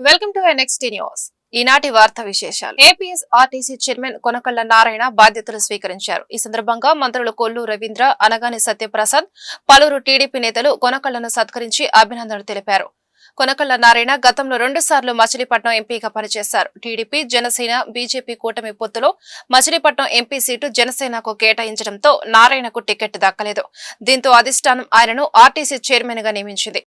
Welcome to next news. ఈనాటి వార్తా విశేషాలు. ఏపీఎస్ఆర్టీసీ చైర్మన్ కొనకళ్ల నారాయణ బాధ్యతలు స్వీకరించారు. ఈ సందర్భంగా మంత్రులు కొల్లు రవీంద్ర, అనగాని సత్యప్రసాద్, పలువురు టీడీపీ నేతలు కొనకళ్లను సత్కరించి అభినందనలు తెలిపారు. కొనకళ్ల నారాయణ గతంలో 2 సార్లు మచిలీపట్నం ఎంపీగా పనిచేశారు. టీడీపీ, జనసేన, బీజేపీ కూటమి పొత్తులో మచిలీపట్నం ఎంపీ సీటు జనసేనకు కేటాయించడంతో నారాయణకు టికెట్ దక్కలేదు. దీంతో అధిష్టానం ఆయనను ఆర్టీసీ చైర్మన్ గా నియమించింది.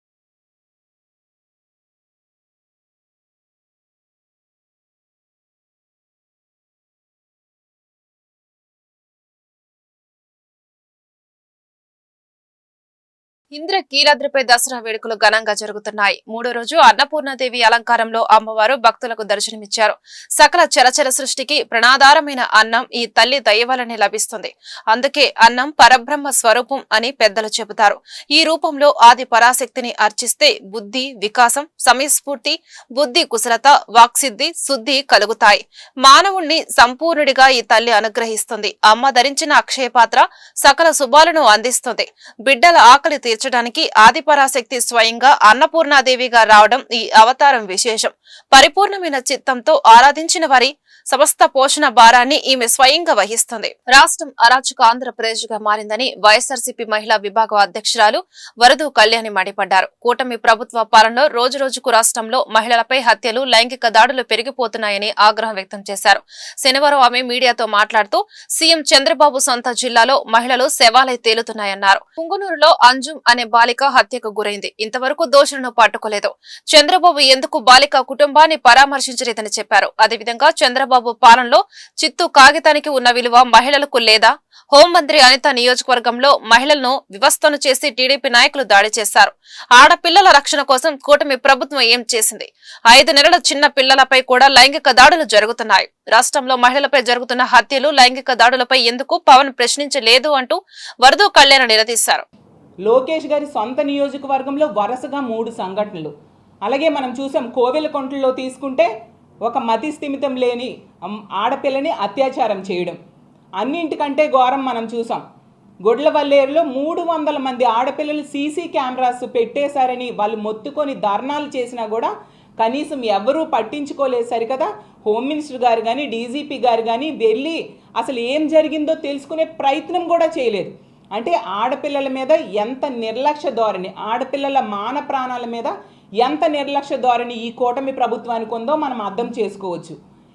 ఇంద్రకీలాద్రిపై దసరా వేడుకలు ఘనంగా జరుగుతున్నాయి. 3వ రోజు అన్నపూర్ణాదేవి అలంకారంలో అమ్మవారు భక్తులకు దర్శనమిచ్చారు. సకల చరచర సృష్టికి ప్రణాధారమైన అన్నం ఈ తల్లి దయ వల్లనే లభిస్తుంది. అందుకే అన్నం పరబ్రహ్మ స్వరూపం అని పెద్దలు చెబుతారు. ఈ రూపంలో ఆది పరాశక్తిని అర్చిస్తే బుద్ధి వికాసం, సమయస్ఫూర్తి, బుద్ధి కుశలత, వాక్సిద్ధి, శుద్ధి కలుగుతాయి. మానవుణ్ణి సంపూర్ణుడిగా ఈ తల్లి అనుగ్రహిస్తుంది. అమ్మ ధరించిన అక్షయ పాత్ర సకల శుభాలను అందిస్తుంది. బిడ్డల ఆకలి తీర్చడానికి ఆదిపరాశక్తి స్వయంగా అన్నపూర్ణాదేవిగా రావడం ఈ అవతారం విశేషం. పరిపూర్ణమైన చిత్తంతో ఆరాధించిన వారి సమస్త పోషణ భారాన్ని ఈమె స్వయంగా వహిస్తుంది. రాష్ట్రం అరాచక ఆంధ్రప్రదేశ్ గా మారిందని వైఎస్ఆర్సీపీ మహిళా విభాగం అధ్యక్షురాలు వరదు కళ్యాణి మండిపడ్డారు. కూటమి ప్రభుత్వ పాలనలో రోజురోజుకు రాష్ట్రంలో మహిళలపై హత్యలు, లైంగిక దాడులు పెరిగిపోతున్నాయని ఆగ్రహం వ్యక్తం చేశారు. శనివారం ఆమె మీడియాతో మాట్లాడుతూ సీఎం చంద్రబాబు సొంత జిల్లాలో మహిళలు శవాలై తేలుతున్నాయన్నారు. పుంగునూరులో అంజుమ్ అనే బాలిక హత్యకు గురైంది. ఇంతవరకు దోషులను పట్టుకోలేదు. చంద్రబాబు ఎందుకు బాలిక కుటుంబాన్ని పరామర్శించలేదని చెప్పారు. అదేవిధంగా చంద్రబాబు పాలనలో చిత్తు కాగితానికి ఉన్న విలువ మహిళలకు లేదా? హోంమంత్రి అనిత నియోజకవర్గంలో మహిళలను వివస్థను చేసి టీడీపీ నాయకులు దాడి చేశారు. ఆడపిల్లల రక్షణ కోసం కూటమి ప్రభుత్వం ఏం చేసింది? 5 నెలల చిన్న పిల్లలపై కూడా లైంగిక దాడులు జరుగుతున్నాయి. రాష్ట్రంలో మహిళలపై జరుగుతున్న హత్యలు, లైంగిక దాడులపై ఎందుకు పవన్ ప్రశ్నించలేదు అంటూ వరదు కళ్యాణ్ నిలదీశారు. లోకేష్ గారి సొంత నియోజకవర్గంలో వరుసగా 3 సంఘటనలు. అలాగే మనం చూసాం కోవెలకుంటలో తీసుకుంటే ఒక మతి స్థిమితం లేని ఆడపిల్లని అత్యాచారం చేయడం. అన్నింటికంటే ఘోరం మనం చూసాం. గొడ్లవల్లేరులో 300 మంది ఆడపిల్లలు సీసీ కెమెరాస్ పెట్టేశారని వాళ్ళు మొత్తుకొని ధర్నాలు చేసినా కూడా కనీసం ఎవరూ పట్టించుకోలేదు. సరికదా హోమ్ మినిస్టర్ గారు కానీ, డీజీపీ గారు కానీ వెళ్ళి అసలు ఏం జరిగిందో తెలుసుకునే ప్రయత్నం కూడా చేయలేదు. అంటే ఆడపిల్లల మీద ఎంత నిర్లక్ష్య ధోరణి, ఆడపిల్లల మాన ప్రాణాల మీద ఎంత నిర్లక్ష్య ధోరణి ఈ కూటమి ప్రభుత్వానికి ఉందో మనం అర్థం చేసుకోవచ్చు.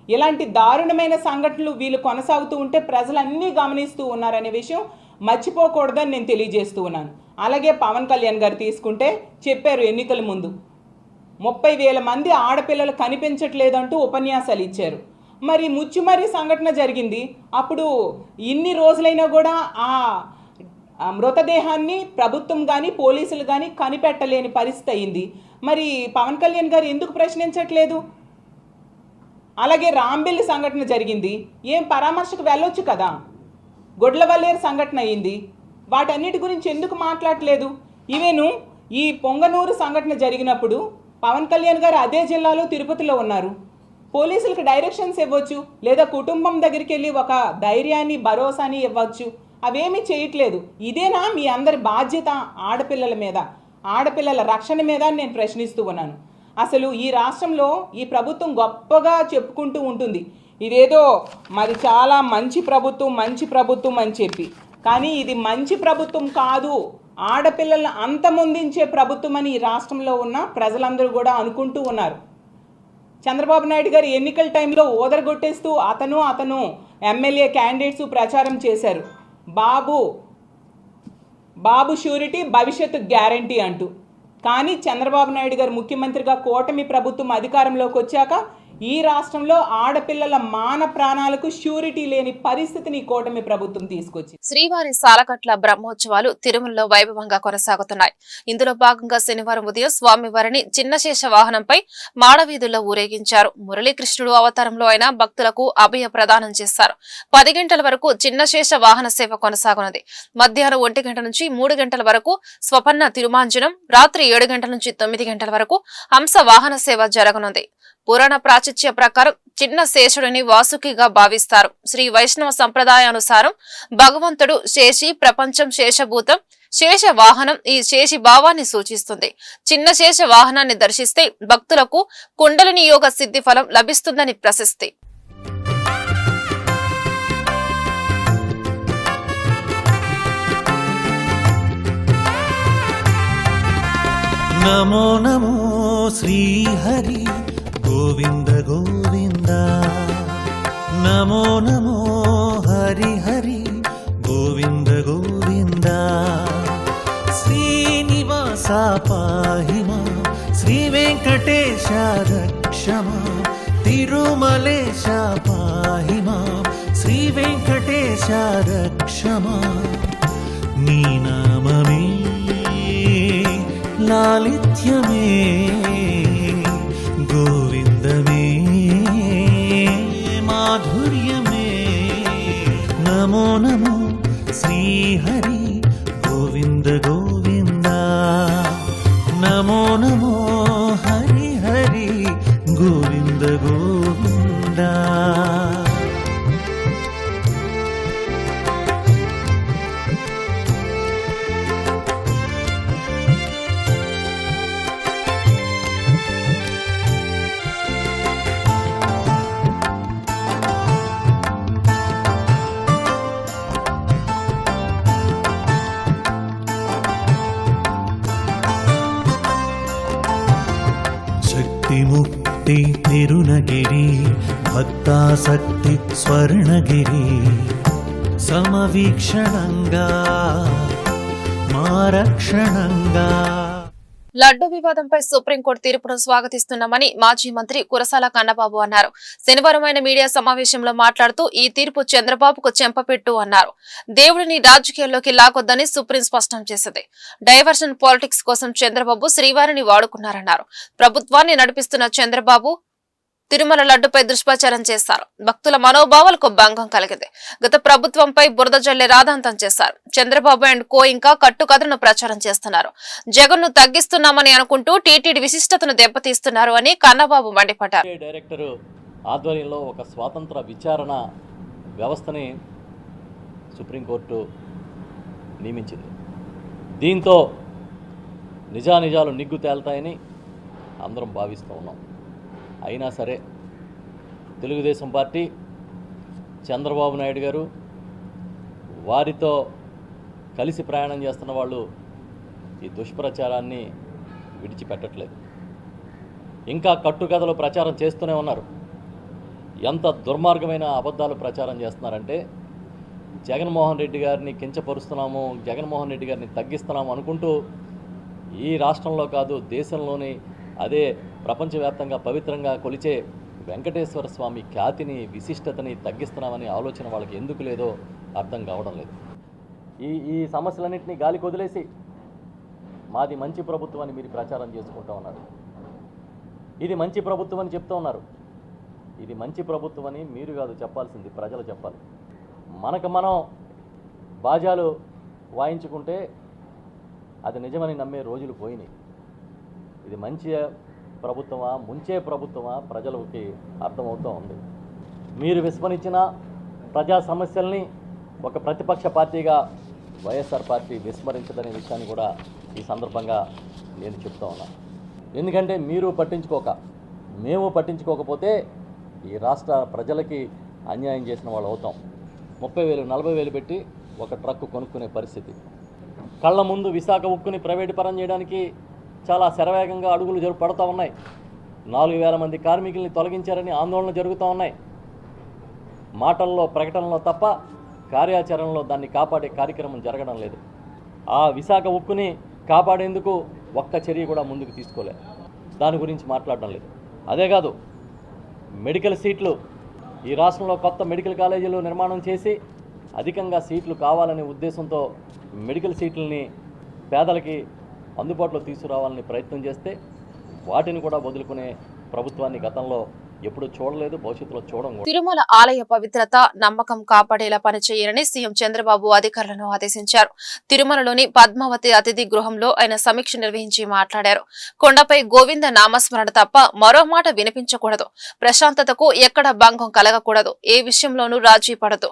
ఇలాంటి దారుణమైన సంఘటనలు వీళ్ళు కొనసాగుతూ ఉంటే ప్రజలన్నీ గమనిస్తూ ఉన్నారనే విషయం మర్చిపోకూడదని నేను తెలియజేస్తూ ఉన్నాను. అలాగే పవన్ కళ్యాణ్ గారు తీసుకుంటే చెప్పారు ఎన్నికల ముందు 30,000 మంది ఆడపిల్లలు కనిపించట్లేదంటూ ఉపన్యాసాలు ఇచ్చారు. మరి ముచ్చుమరి సంఘటన జరిగింది. అప్పుడు ఇన్ని రోజులైనా కూడా ఆ మృతదేహాన్ని ప్రభుత్వం కానీ పోలీసులు కానీ కనిపెట్టలేని పరిస్థితి అయింది. మరి పవన్ కళ్యాణ్ గారు ఎందుకు ప్రశ్నించట్లేదు? అలాగే రాంబెల్లి సంఘటన జరిగింది. ఏం పరామర్శకు వెళ్ళొచ్చు కదా. గొడ్లవల్లేరు సంఘటన అయింది. వాటన్నిటి గురించి ఎందుకు మాట్లాడలేదు? ఈవెను ఈ పొంగనూరు సంఘటన జరిగినప్పుడు పవన్ కళ్యాణ్ గారు అదే జిల్లాలో తిరుపతిలో ఉన్నారు. పోలీసులకు డైరెక్షన్స్ ఇవ్వచ్చు, లేదా కుటుంబం దగ్గరికి వెళ్ళి ఒక ధైర్యాన్ని, భరోసాని ఇవ్వచ్చు. అవేమీ చేయట్లేదు. ఇదేనా మీ అందరి బాధ్యత ఆడపిల్లల మీద, ఆడపిల్లల రక్షణ మీద నేను ప్రశ్నిస్తూ ఉన్నాను. అసలు ఈ రాష్ట్రంలో ఈ ప్రభుత్వం గొప్పగా చెప్పుకుంటూ ఉంటుంది, ఇదేదో మరి చాలా మంచి ప్రభుత్వం అని చెప్పి. కానీ ఇది మంచి ప్రభుత్వం కాదు, ఆడపిల్లలను అంతమొందించే ప్రభుత్వం అని ఈ రాష్ట్రంలో ఉన్న ప్రజలందరూ కూడా అనుకుంటూ ఉన్నారు. చంద్రబాబు నాయుడు గారు ఎన్నికల టైంలో ఓదరగొట్టేస్తూ అతను ఎమ్మెల్యే క్యాండిడేట్స్ ప్రచారం చేశారు. బాబు షూరిటీ, భవిష్యత్తు గ్యారంటీ అంటూ. కానీ చంద్రబాబు నాయుడు గారు ముఖ్యమంత్రిగా కూటమి ప్రభుత్వం అధికారంలోకి వచ్చాక ఈ రాష్ట్రంలో ఆడపిల్లల మాన ప్రాణాలకు షూరిటీ లేని పరిస్థితిని కూటమి ప్రభుత్వం తీసుకొచ్చింది. శ్రీవారి సాలకట్ల బ్రహ్మోత్సవాలు తిరుమలలో వైభవంగా కొనసాగుతున్నాయి. ఇందులో భాగంగా శనివారం ఉదయం స్వామివారిని చిన్నశేష వాహనంపై మాడవీధుల్లో ఊరేగించారు. మురళీకృష్ణుడు అవతారంలో ఆయన భక్తులకు అభయ ప్రదానం చేశారు. 10 గంటల వరకు చిన్నశేష వాహన సేవ కొనసాగున్నది. మధ్యాహ్నం 1 గంట నుంచి 3 గంటల వరకు స్వపన్న తిరుమాంజనం, రాత్రి 7 గంటల నుంచి 9 గంటల వరకు హంస వాహన సేవ జరగనుంది. పురాణ ప్రాచుర్య ప్రకారం చిన్న శేషుడిని వాసుకిగా భావిస్తారు. శ్రీ వైష్ణవ సంప్రదాయానుసారం భగవంతుడు శేషి, ప్రపంచం శేషభూతం, శేష వాహనం ఈ శేషి భావాన్ని సూచిస్తుంది. చిన్న శేష వాహనాన్ని దర్శిస్తే భక్తులకు కుండలిని యోగ సిద్ధి ఫలం లభిస్తుందని ప్రశస్తి. నమో నమో శ్రీహరి గోవింద గోవింద, నమో నమో హరి హరి గోవింద గోవింద. శ్రీనివాస పాహి మాం, శ్రీ వెంకటేశ రక్ష మాం, తిరుమలేశ పాహి మాం, శ్రీ వెంకటేశ రక్ష మాం. నీ నామమే లాలిత్యమే గోవిందమే మాధుర్యమే. నమో నమో శ్రీహరి గోవింద గోవింద, నమో నమో హరి హరి గోవింద గోవింద. ముక్తి తిరునగిరి భక్తాసక్తి స్వర్ణగిరి, సమవీక్షణంగా మారక్షణంగా. లడ్డు వివాదంపై సుప్రీంకోర్టు తీర్పును స్వాగతిస్తున్నామని మాజీ మంత్రి కురసాల కన్నబాబు అన్నారు. శనివారం ఆయన మీడియా సమావేశంలో మాట్లాడుతూ ఈ తీర్పు చంద్రబాబుకు చెంపపెట్టు అన్నారు. దేవుడిని రాజకీయాల్లోకి లాగొద్దని సుప్రీం స్పష్టం చేసింది. డైవర్షన్ పాలిటిక్స్ కోసం చంద్రబాబు శ్రీవారిని వాడుకున్నారన్నారు. ప్రభుత్వాన్ని నడిపిస్తున్న చంద్రబాబు తిరుమల లడ్డుపై దుష్ప్రచారం చేశారు. భక్తుల మనోభావాలకు భంగం కలిగింది. గత ప్రభుత్వంపై బురద జల్లే రాధాంతం చేశారు. చంద్రబాబు అండ్ కో ఇంకా కట్టుకథను ప్రచారం చేస్తున్నారు. జగన్ ను తగ్గిస్తున్నామని అనుకుంటూ టీటీడీ విశిష్టతను దెబ్బతీస్తున్నారు అని కన్నబాబు మండిపడ్డారు. డైరెక్టర్ ఆధ్వర్యంలో ఒక స్వాతంత్ర విచారణ వ్యవస్థని సుప్రీంకోర్టు నియమించింది. దీంతో నిజానిజాలు నిగ్గు తేల్తాయని అందరం భావిస్తూ ఉన్నాం. అయినా సరే తెలుగుదేశం పార్టీ, చంద్రబాబు నాయుడు గారు, వారితో కలిసి ప్రయాణం చేస్తున్న వాళ్ళు ఈ దుష్ప్రచారాన్ని విడిచిపెట్టట్లేదు. ఇంకా కట్టుకథలు ప్రచారం చేస్తూనే ఉన్నారు. ఎంత దుర్మార్గమైన అబద్ధాలు ప్రచారం చేస్తున్నారంటే, జగన్మోహన్ రెడ్డి గారిని కించపరుస్తున్నాము, జగన్మోహన్ రెడ్డి గారిని తగ్గిస్తున్నాము అనుకుంటూ ఈ రాష్ట్రంలో కాదు దేశంలోని, అదే ప్రపంచవ్యాప్తంగా పవిత్రంగా కొలిచే వెంకటేశ్వర స్వామి ఖ్యాతిని, విశిష్టతని తగ్గిస్తున్నామని ఆలోచన వాళ్ళకి ఎందుకు లేదో అర్థం కావడం లేదు. ఈ సమస్యలన్నింటినీ గాలికి వదిలేసి మాది మంచి ప్రభుత్వం అని మీరు ప్రచారం చేసుకుంటూ ఉన్నారు. ఇది మంచి ప్రభుత్వం అని చెప్తూ ఉన్నారు. ఇది మంచి ప్రభుత్వం అని మీరు కాదు చెప్పాల్సింది, ప్రజలు చెప్పాలి. మనకు మనం బాజాలు వాయించుకుంటే అది నిజమని నమ్మే రోజులు పోయినాయి. ఇది మంచి ప్రభుత్వమా, ముంచే ప్రభుత్వమా ప్రజలకి అర్థమవుతూ ఉంది. మీరు విస్మరించిన ప్రజా సమస్యల్ని ఒక ప్రతిపక్ష పార్టీగా వైఎస్ఆర్ పార్టీ విస్మరించదనే విషయాన్ని కూడా ఈ సందర్భంగా నేను చెప్తా ఉన్నాను. ఎందుకంటే మీరు పట్టించుకోక, మేము పట్టించుకోకపోతే ఈ రాష్ట్ర ప్రజలకి అన్యాయం చేసిన వాళ్ళు అవుతాం. 30,000 40,000 పెట్టి ఒక ట్రక్కు కొనుక్కునే పరిస్థితి. కళ్ళ ముందు విశాఖ ఉక్కుని ప్రైవేటు పరం చేయడానికి చాలా శరవేగంగా అడుగులు పడుతూ ఉన్నాయి. 4,000 మంది కార్మికుల్ని తొలగించారని ఆందోళన జరుగుతూ ఉన్నాయి. మాటల్లో, ప్రకటనలో తప్ప కార్యాచరణలో దాన్ని కాపాడే కార్యక్రమం జరగడం లేదు. ఆ విశాఖ ఉక్కుని కాపాడేందుకు ఒక్క చర్య కూడా ముందుకు తీసుకోలేదు. దాని గురించి మాట్లాడడం లేదు. అదే కాదు, మెడికల్ సీట్లు, ఈ రాష్ట్రంలో కొత్త మెడికల్ కాలేజీలు నిర్మాణం చేసి అధికంగా సీట్లు కావాలనే ఉద్దేశంతో మెడికల్ సీట్లని పేదలకి అందుబాటులో తీసుకురావాలని ప్రయత్నం చేస్తే వాటిని కూడా వదులుకునే ప్రభుత్వాన్ని గతంలో ఎప్పుడు చూడలేదు, భవిష్యత్తులో చూడం కూడా. తిరుమల ఆలయ పవిత్రత నమ్మకం కాపాడేలా పనిచేయాలని సీఎం చంద్రబాబు అధికారులను ఆదేశించారు. తిరుమలలోని పద్మావతి అతిథి గృహంలో ఆయన సమీక్ష నిర్వహించి మాట్లాడారు. కొండపై గోవింద నామస్మరణ తప్ప మరో మాట వినిపించకూడదు. ప్రశాంతతకు ఎక్కడ భంగం కలగకూడదు. ఏ విషయంలోనూ రాజీ పడదు.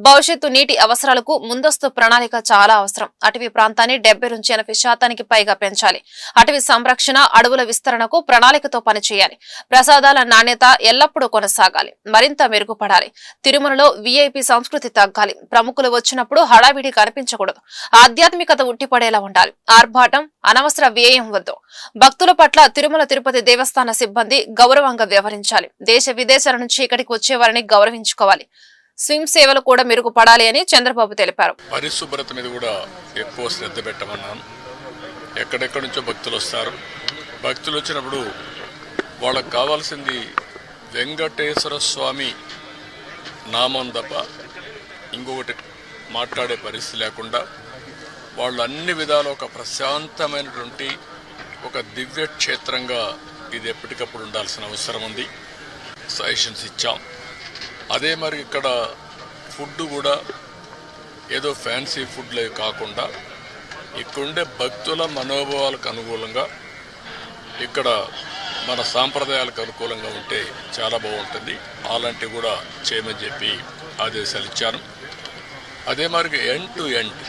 భవిష్యత్తు నీటి అవసరాలకు ముందస్తు ప్రణాళిక చాలా అవసరం. అటవీ ప్రాంతాన్ని 70 నుంచి 80% పైగా పెంచాలి. అటవీ సంరక్షణ, అడవుల విస్తరణకు ప్రణాళికతో పనిచేయాలి. ప్రసాదాల నాణ్యత ఎల్లప్పుడూ కొనసాగాలి, మరింత మెరుగుపడాలి. తిరుమలలో వీఐపీ సంస్కృతి తగ్గాలి. ప్రముఖులు వచ్చినప్పుడు హడావిడి కనిపించకూడదు. ఆధ్యాత్మికత ఉట్టిపడేలా ఉండాలి. ఆర్భాటం, అనవసర వ్యయం వద్దు. భక్తుల పట్ల తిరుమల తిరుపతి దేవస్థాన సిబ్బంది గౌరవంగా వ్యవహరించాలి. దేశ విదేశాల నుంచి ఇక్కడికి వచ్చేవారిని గౌరవించుకోవాలి. స్విమ్ సేవలు కూడా మెరుగుపడాలి అని చంద్రబాబు తెలిపారు. పరిశుభ్రత మీద కూడా ఎక్కువ శ్రద్ధ పెట్టమన్నాను. ఎక్కడెక్కడి నుంచో భక్తులు వస్తారు. భక్తులు వచ్చినప్పుడు వాళ్ళకు కావాల్సింది వెంకటేశ్వర స్వామి నామం తప్ప ఇంకొకటి మాట్లాడే పరిస్థితి లేకుండా వాళ్ళు అన్ని విధాలు ఒక ప్రశాంతమైనటువంటి ఒక దివ్య క్షేత్రంగా ఇది ఎప్పటికప్పుడు ఉండాల్సిన అవసరం ఉంది. సజెషన్స్ ఇచ్చాం. అదే మరి ఇక్కడ ఫుడ్ కూడా ఏదో ఫ్యాన్సీ ఫుడ్లే కాకుండా ఇక్కడుండే భక్తుల మనోభావాలకు అనుకూలంగా ఇక్కడ మన సాంప్రదాయాలకు అనుకూలంగా ఉంటే చాలా బాగుంటుంది. అలాంటివి కూడా చేయమని చెప్పి ఆదేశాలు ఇచ్చాను. అదే మరి ఎండ్ టు ఎండ్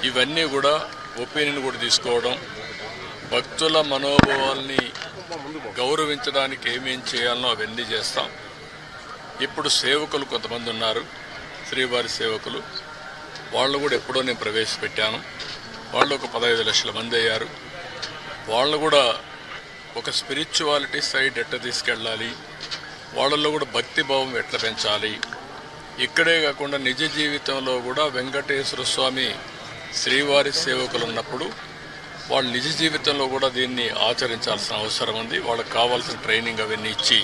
ఇవన్నీ కూడా ఒపీనియన్ కూడా తీసుకోవడం, భక్తుల మనోభావాల్ని గౌరవించడానికి ఏమేం చేయాలనో అవన్నీ చేస్తాం. ఇప్పుడు సేవకులు కొంతమంది ఉన్నారు, శ్రీవారి సేవకులు. వాళ్ళు కూడా ఎప్పుడో నేను ప్రవేశపెట్టాను. వాళ్ళు ఒక 15 లక్షల మంది అయ్యారు. వాళ్ళు కూడా ఒక స్పిరిచువాలిటీ సైడ్ ఎట్లా తీసుకెళ్ళాలి, వాళ్ళల్లో కూడా భక్తిభావం ఎట్లా పెంచాలి. ఇక్కడే కాకుండా నిజ జీవితంలో కూడా వెంకటేశ్వర స్వామి శ్రీవారి సేవకులు ఉన్నప్పుడు వాళ్ళు నిజ జీవితంలో కూడా దీన్ని ఆచరించాల్సిన అవసరం ఉంది. వాళ్ళకి కావాల్సిన ట్రైనింగ్ అవన్నీ ఇచ్చి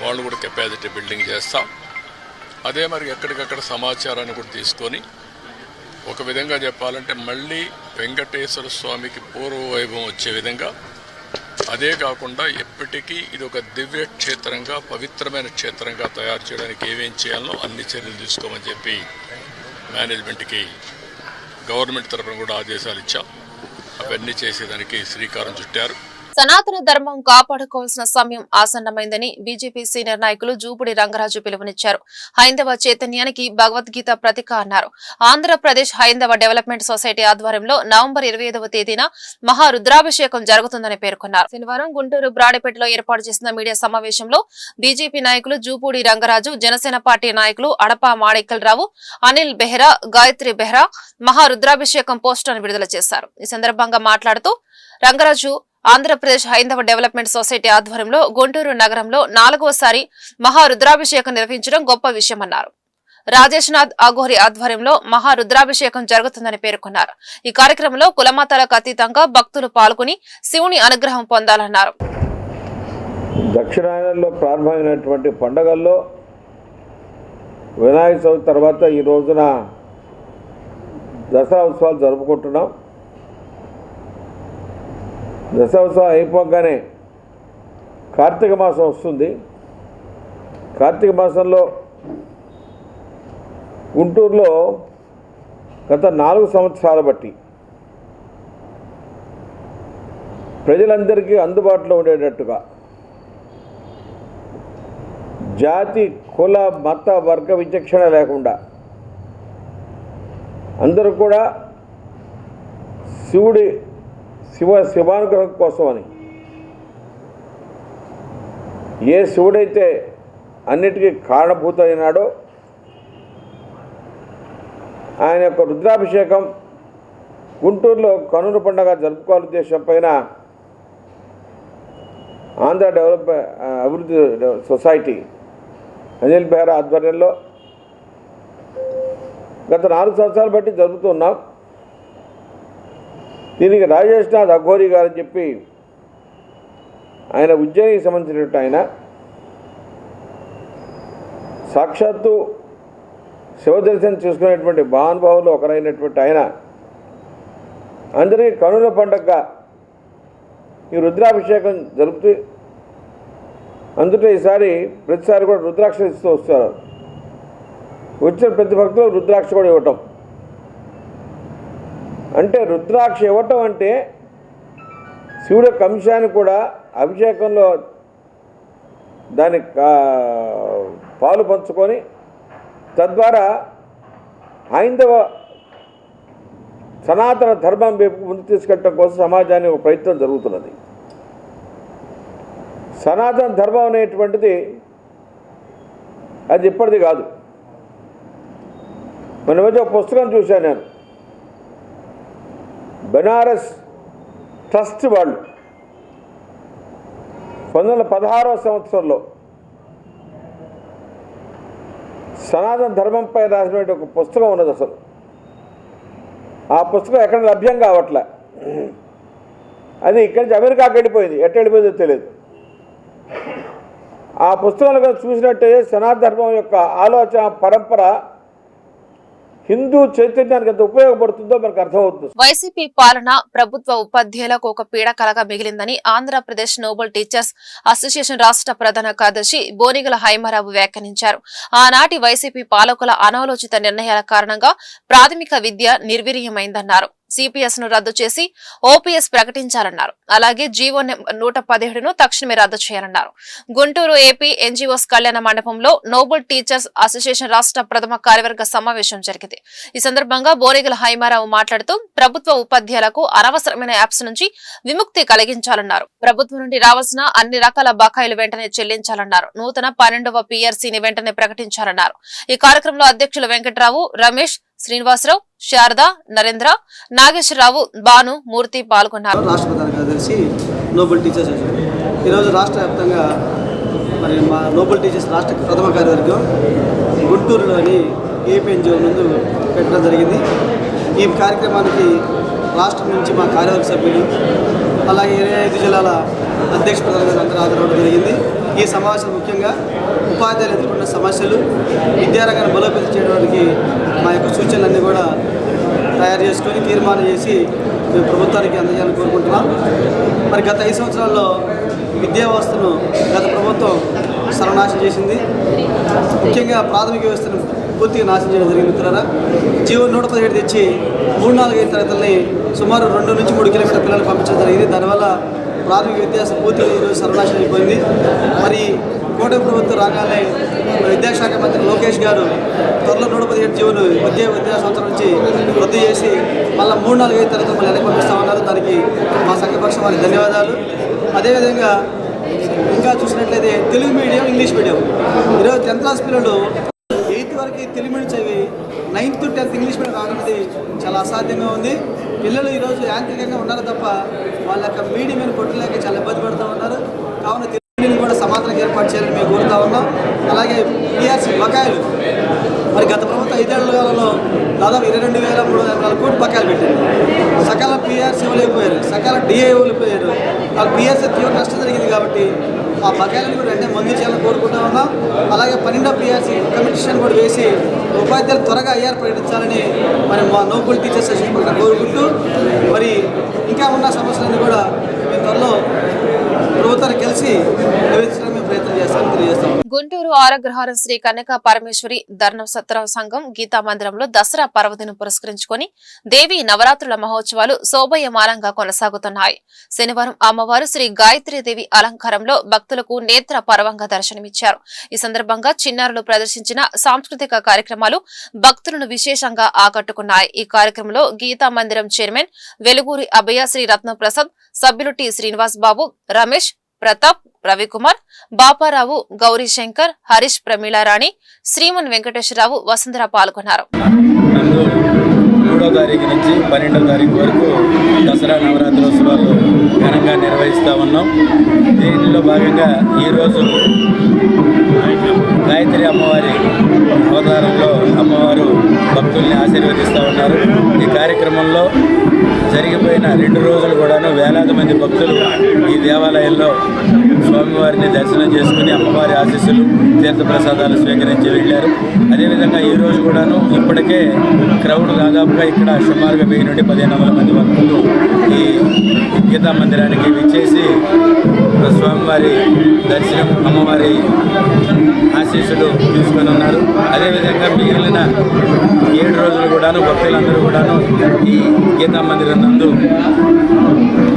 వాళ్ళు కూడా కెపాసిటీ బిల్డింగ్ చేస్తాం. అదే మరి ఎక్కడికక్కడ సమాచారాన్ని కూడా తీసుకొని ఒక విధంగా చెప్పాలంటే మళ్ళీ వెంకటేశ్వర స్వామికి పూర్వ వైభవం వచ్చే విధంగా, అదే కాకుండా ఎప్పటికీ ఇది ఒక దివ్య క్షేత్రంగా, పవిత్రమైన క్షేత్రంగా తయారు చేయడానికి ఏమేం చేయాలో అన్ని చర్యలు తీసుకోమని చెప్పి మేనేజ్మెంట్కి గవర్నమెంట్ తరఫున కూడా ఆదేశాలు ఇచ్చాం. అవన్నీ చేసేదానికి శ్రీకారం చుట్టారు. సనాతన ధర్మం కాపాడుకోవాల్సిన సమయం ఆసన్నమైందని బీజేపీ సీనియర్ నాయకులు జూపుడి రంగరాజు పిలుపునిచ్చారు. హైందవ చైతన్యానికి భగవద్గీత ప్రతీక అన్నారు. ఆంధ్రప్రదేశ్ హైందవ డెవలప్మెంట్ సొసైటీ ఆధ్వర్యంలో నవంబర్ 25వ తేదీన మహారుద్రాభిషేకం జరుగుతుందని పేర్కొన్నారు. శనివారం గుంటూరు బ్రాడేపేటలో ఏర్పాటు చేసిన మీడియా సమావేశంలో బీజేపీ నాయకులు జూపూడి రంగరాజు, జనసేన పార్టీ నాయకులు అడపా మాణిక్యలరావు, అనిల్ బెహ్రా, గాయత్రి బెహ్రా మహారుద్రాభిషేకం పోస్టర్ను విడుదల చేశారు. ఈ సందర్భంగా మాట్లాడుతూ రంగరాజు ఆంధ్రప్రదేశ్ హైందవ డెవలప్మెంట్ సొసైటీ ఆధ్వర్యంలో గుంటూరు నగరంలో 4వసారి మహారుద్రాభిషేకం నిర్వహించడం గొప్ప విషయమన్నారు. రాజేష్ నాథ్ అఘోరి ఆధ్వర్యంలో మహారుద్రాభిషేకం జరుగుతుందని పేర్కొన్నారు. ఈ కార్యక్రమంలో కులమతాలకు అతీతంగా భక్తులు పాల్గొని శివుని అనుగ్రహం పొందాలన్నారు. దక్షిణాయనంలో ప్రారంభమైనటువంటి పండుగల్లో వినాయక చవితి తర్వాత ఈ రోజున దసరా ఉత్సవాలు జరుపుకుంటున్నాం. దసరా ఉత్సవం అయిపోగానే కార్తీక మాసం వస్తుంది. కార్తీక మాసంలో గుంటూరులో గత 4 సంవత్సరాల బట్టి ప్రజలందరికీ అందుబాటులో ఉండేటట్టుగా జాతి, కుల, మత, వర్గ విచక్షణ లేకుండా అందరూ కూడా శివానుగ్రహం కోసమని, ఏ శివుడైతే అన్నిటికీ కారణభూతమైనాడో ఆయన యొక్క రుద్రాభిషేకం గుంటూరులో కనుల పండుగ జరుపుకోవాల ఉద్దేశం పైన ఆంధ్ర అభివృద్ధి సొసైటీ అనిల్ బెహ్రా ఆధ్వర్యంలో గత 4 సంవత్సరాలు బట్టి జరుపుతున్నాం. దీనికి రాజేష్ నాథ్ అఘోరి గారు అని చెప్పి ఆయన ఉజ్జయినికి సంబంధించినట్టు ఆయన సాక్షాత్తు శివదర్శనం చేసుకునేటువంటి మహానుభావులు ఒకరైనటువంటి ఆయన అందరికీ కనుల పండగగా ఈ రుద్రాభిషేకం జరుపుతూ అందుకే ఈసారి ప్రతిసారి కూడా రుద్రాక్ష ఇస్తూ వస్తారు. వచ్చిన ప్రతి భక్తులు రుద్రాక్ష కూడా ఇవ్వటం అంటే రుద్రాక్ష ఇవ్వటం అంటే శివుడి యొక్క అంశాన్ని కూడా అభిషేకంలో దాని పాలు పంచుకొని తద్వారా హైందవ సనాతన ధర్మం వైపు ముందు తీసుకెళ్ళడం కోసం సమాజానికి ఒక ప్రయత్నం జరుగుతున్నది. సనాతన ధర్మం అనేటువంటిది అది ఇప్పటిది కాదు. మన మధ్య ఒక పుస్తకం చూశాను నేను, బెనారస్ ట్రస్ట్ వాళ్ళు 1916వ సంవత్సరంలో సనాతన ధర్మంపై రాసినటువంటి ఒక పుస్తకం ఉన్నది. అసలు ఆ పుస్తకం ఎక్కడ లభ్యం కావట్లే. అది ఇక్కడి నుంచి అమెరికాకి వెళ్ళిపోయింది, ఎట్ట వెళ్ళిపోయిందో తెలియదు. ఆ పుస్తకంలో చూసినట్టే సనాతన ధర్మం యొక్క ఆలోచన పరంపర హిందూ చైతన్యానికి ఎంత ఉపయోగపడుతుందో మనకు అర్థమవుతుంది. వైసీపీ పాలన ప్రభుత్వ ఉపాధ్యాయులకు ఒక పీడకలగా మిగిలిందని ఆంధ్రప్రదేశ్ నోబెల్ టీచర్స్ అసోసియేషన్ రాష్ట్ర ప్రధాన కార్యదర్శి బోనిగల హైమారావు వ్యాఖ్యానించారు. ఆనాటి వైసీపీ పాలకుల అనాలోచిత నిర్ణయాల కారణంగా ప్రాథమిక విద్య నిర్వీర్యమైందన్నారు. సిపిఎస్ ను రద్దు చేసి ఓపీఎస్ ప్రకటించాలన్నారు. అలాగే జీవో 117ను తక్షణమే రద్దు చేయాలన్నారు. గుంటూరు ఏపీ ఎన్జీఓస్ కళ్యాణ మండపంలో నోబెల్ టీచర్స్ అసోసియేషన్ రాష్ట్ర ప్రథమ కార్యవర్గ సమావేశం జరిగింది. ఈ సందర్భంగా బోనిగల హైమారావు మాట్లాడుతూ ప్రభుత్వ ఉపాధ్యాయులకు అనవసరమైన యాప్స్ నుంచి విముక్తి కలిగించాలన్నారు. ప్రభుత్వం నుండి రావాల్సిన అన్ని రకాల బకాయిలు వెంటనే చెల్లించాలన్నారు. నూతన 12వ పీఆర్సీని వెంటనే ప్రకటించాలన్నారు. ఈ కార్యక్రమంలో అధ్యక్షులు వెంకట్రావు, రమేష్, శ్రీనివాసరావు, శారద, నరేంద్ర, నాగేశ్వరరావు, భాను, మూర్తి పాల్గొన్నారు. రాష్ట్ర ప్రధాన కార్యదర్శి నోబెల్ టీచర్స్ ఈరోజు రాష్ట్ర వ్యాప్తంగా మరి మా నోబెల్ టీచర్స్ రాష్ట్ర ప్రథమ కార్యవర్గం గుంటూరులోని ఏపీఎన్జిఓ ముందు పెట్టడం జరిగింది. ఈ కార్యక్రమానికి రాష్ట్రం నుంచి మా కార్యవర్గ సభ్యులు అలాగే 25 జిల్లాల అధ్యక్ష ప్రధాన అందరూ హాజరవడం జరిగింది. ఈ సమావేశం ముఖ్యంగా ఉపాధ్యాయులు ఎదుర్కొన్న సమస్యలు, విద్యారంగాన్ని బలోపేతం చేయడానికి మా యొక్క సూచనలన్నీ కూడా తయారు చేసుకొని తీర్మానం చేసి మేము ప్రభుత్వానికి అందజేయాలని కోరుకుంటున్నాం. మరి గత 5 సంవత్సరాల్లో విద్యా వ్యవస్థను గత ప్రభుత్వం సర్వనాశనం చేసింది. ముఖ్యంగా ప్రాథమిక వ్యవస్థను పూర్తిగా నాశనం చేయడం జరిగింది. మిత్రులారా, జీవో 117 తెచ్చి 3-4 తరగతులని సుమారు 2 నుంచి 3 కిలోమీటర్ల పిల్లలు పంపించడం జరిగింది. దానివల్ల ప్రాథమిక విద్యాభ్యాసం పూర్తిగా ఈరోజు సర్వనాశనం అయిపోయింది. మరి కూటమి ప్రభుత్వం రాగానే విద్యాశాఖ మంత్రి లోకేష్ గారు త్వరలో 117 జీవోను విద్యా సంవత్సరం నుంచి రద్దు చేసి మళ్ళీ 3-4 తరగతులు మళ్ళీ వెనక్కి పంపిస్తామన్నారు. దానికి మా సంఘపక్షం వారికి ధన్యవాదాలు. అదేవిధంగా ఇంకా చూసినట్లయితే తెలుగు మీడియం, ఇంగ్లీష్ మీడియం ఈరోజు 10th క్లాస్ పిల్లలు 8th వరకు తెలుగు మీడియం చదివి 9th to 10th English medium రావడం అనేది చాలా అసాధ్యంగా ఉంది. పిల్లలు ఈరోజు యాంత్రికంగా ఉన్నారు తప్ప వాళ్ళ యొక్క మీడియం మీద కొట్టలేక చాలా ఇబ్బంది పడుతూ ఉన్నారు. కావున తెలుగు మీడియం కూడా సమాంతరంగా ఏర్పాటు చేయాలని మేము కోరుతా ఉన్నాం. అలాగే పిఆర్సీ బకాయిలు మరి గత ప్రభుత్వం 5 ఏళ్ల కాలంలో దాదాపు 22,354 కోట్లు బకాయిలు పెట్టారు. సకాల పిఆర్సీ ఇవ్వలేకపోయారు, సకాల డిఏ ఇవ్వలేకపోయారు. వాళ్ళ పిఆర్సీ తీవ్ర నష్టం జరిగింది. కాబట్టి ఆ బకాయిలను కూడా వెంటనే మంజూరు చేయాలని కోరుకుంటా ఉన్నాం. అలాగే 12వ పిఆర్సీ కమిషన్ కూడా వేసి ఉపాధ్యాయులు త్వరగా ఐఆర్ ప్రకటించాలని మరి మా నోబెల్ టీచర్స్ అసోసియేషన్ కోరుకుంటూ మరి ఇంకా ఉన్న సమస్యలన్నీ కూడా మేము త్వరలో ప్రభుత్వాన్ని కలిసి నివేదించడానికి ప్రయత్నం చేస్తామని తెలియజేస్తాం. గుంటూరు ఆరగ్రహారం శ్రీ కన్యకా పరమేశ్వరి ధర్మ సత్ర సంఘం గీతా మందిరంలో దసరా పర్వదినం పురస్కరించుకొని దేవి నవరాత్రుల మహోత్సవాలు శోభయమానంగా కొనసాగుతున్నాయి. శనివారం అమ్మవారు శ్రీ గాయత్రీదేవి అలంకారంలో భక్తులకు నేత్ర పర్వంగా దర్శనమిచ్చారు. ఈ సందర్భంగా చిన్నారులు ప్రదర్శించిన సాంస్కృతిక కార్యక్రమాలు భక్తులను విశేషంగా ఆకట్టుకున్నాయి. ఈ కార్యక్రమంలో గీతా మందిరం చైర్మన్ వెలుగూరి అభయ శ్రీ రత్నప్రసాద్, సభ్యులు టి శ్రీనివాస్ బాబు, రమేష్, ప్రతాప్, రవికుమార్, బాపారావు, గౌరీ శంకర్, హరీష్, ప్రమీళారాణి, శ్రీమన్ వెంకటేశ్వరరావు, వసుంధర పాల్గొన్నారు. 3వ తారీఖు నుంచి 12వ తారీఖు వరకు దసరా నవరాత్రోత్సవాలు ఘనంగా నిర్వహిస్తూ ఉన్నాం. దీనిలో భాగంగా ఈరోజు గాయత్రి అమ్మవారి అవతారంలో అమ్మవారు భక్తుల్ని ఆశీర్వదిస్తూ ఉన్నారు. ఈ కార్యక్రమంలో జరిగిపోయిన 2 రోజులు కూడాను వేలాది మంది భక్తులు ఈ దేవాలయంలో స్వామివారిని దర్శనం చేసుకుని అమ్మవారి ఆశీస్సులు తీర్థప్రసాదాలు స్వీకరించి వెళ్ళారు. అదేవిధంగా ఈ రోజు కూడాను ఇప్పటికే క్రౌడ్ దాదాపుగా ఇక్కడ సుమారుగా 1000 నుండి 1500 మంది భక్తులు ఈ గీతా మందిరానికి విచ్చేసి స్వామివారి దర్శనం అమ్మవారి ఆశీస్సులు తీసుకొని ఉన్నారు. అదేవిధంగా మిగిలిన 7 రోజులు కూడాను భక్తులందరూ కూడాను ఈ గీతా మందిరం నందు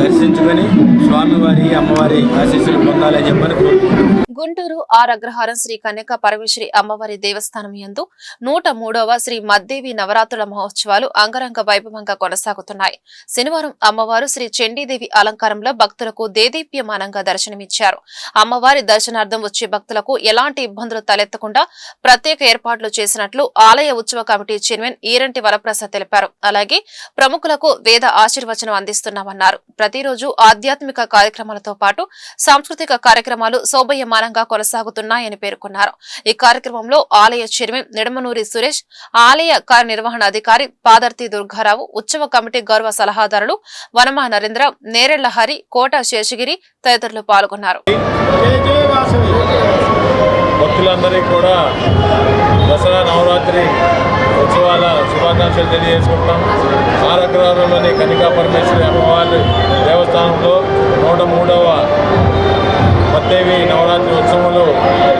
దర్శించుకొని స్వామివారి అమ్మవారి ఆశీస్సులు పొందాలని చెప్పని కోరుకుంటున్నాను. గుంటూరు ఆర్ అగ్రహారం శ్రీ కన్యక పరమేశ్వరి అమ్మవారి దేవస్థానం యందు 103వ శ్రీ మద్దేవి నవరాత్రుల మహోత్సవాలు అంగరంగ వైభవంగా కొనసాగుతున్నాయి. శనివారం అమ్మవారు శ్రీ చండీదేవి అలంకారంలో భక్తులకు దేదీప్యమానంగా దర్శనమిచ్చారు. అమ్మవారి దర్శనార్థం వచ్చే భక్తులకు ఎలాంటి ఇబ్బందులు తలెత్తకుండా ప్రత్యేక ఏర్పాట్లు చేసినట్లు ఆలయ ఉత్సవ కమిటీ చైర్మన్ ఈరంటి వరప్రసాద్ తెలిపారు. అలాగే ప్రముఖులకు వేద ఆశీర్వచనం అందిస్తున్నామన్నారు. ప్రతిరోజు ఆధ్యాత్మిక కార్యక్రమాలతో పాటు సాంస్కృతిక కార్యక్రమాలు శోభయమానంగా కొనసాగుతున్నాయని పేర్కొన్నారు. ఈ కార్యక్రమంలో ఆలయ చైర్మన్ నిడమనూరి సురేష్, ఆలయ కార్యనిర్వహణాధికారి పాదర్తి దుర్గారావు, ఉత్సవ కమిటీ గౌరవ సలహాదారులు వనమా నరేంద్ర, నేరెళ్ల హరి, కోట శేషగిరి తదితరులు పాల్గొన్నారు. భక్తులందరికీ కూడా దసరా నవరాత్రి ఉత్సవాల శుభాకాంక్షలు తెలియజేసుకుంటాం. ఆర్ అగ్రహారంలోని కన్యకా పరమేశ్వరి అమ్మవారి దేవస్థానంలో 103వ మద్దేవి నవరాత్రి ఉత్సవాలు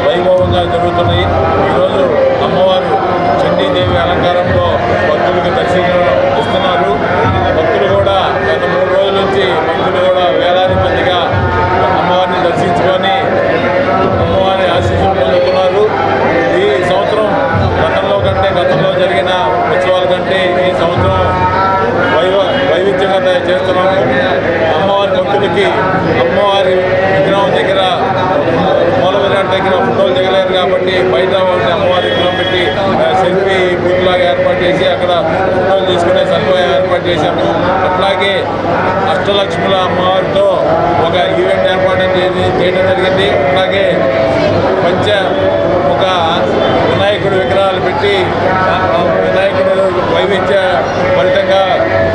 వైభవంగా జరుగుతున్నాయి. ఈరోజు అమ్మవారు చండీదేవి అలంకారంలో భక్తులకు దర్శనం ఇస్తున్నారు. భక్తులు కూడా గత 3 రోజుల నుంచి భక్తులు కూడా వేలాది మందిగా అమ్మవారిని దర్శించుకొని అమ్మవారి ఆశీస్సులు పొందుతున్నారు. ఈ సంవత్సరం గతంలో జరిగిన ఉత్సవాల కంటే ఈ సంవత్సరం వైవిధ్యంగా చేస్తున్నాము. అమ్మవారి భక్తులకి అమ్మవారి విగ్రహం దగ్గర మూల విరాట్ దగ్గర ఫోటోలు దిగలేరు కాబట్టి బయట అమ్మవారి విగ్రహం పెట్టి సెల్ఫీ బూత్ లాగా ఏర్పాటు చేసి అక్కడ ఫోటోలు తీసుకునే సదుపాయం ఏర్పాటు చేశాము. అట్లాగే అష్టలక్ష్ముల అమ్మవారితో ఒక ఈవెంట్ ఏర్పాటు చేయడం జరిగింది. అట్లాగే ఒక వినాయకుడు విగ్రహాలు పెట్టి వినాయకుడు వైవిధ్య ఫలితంగా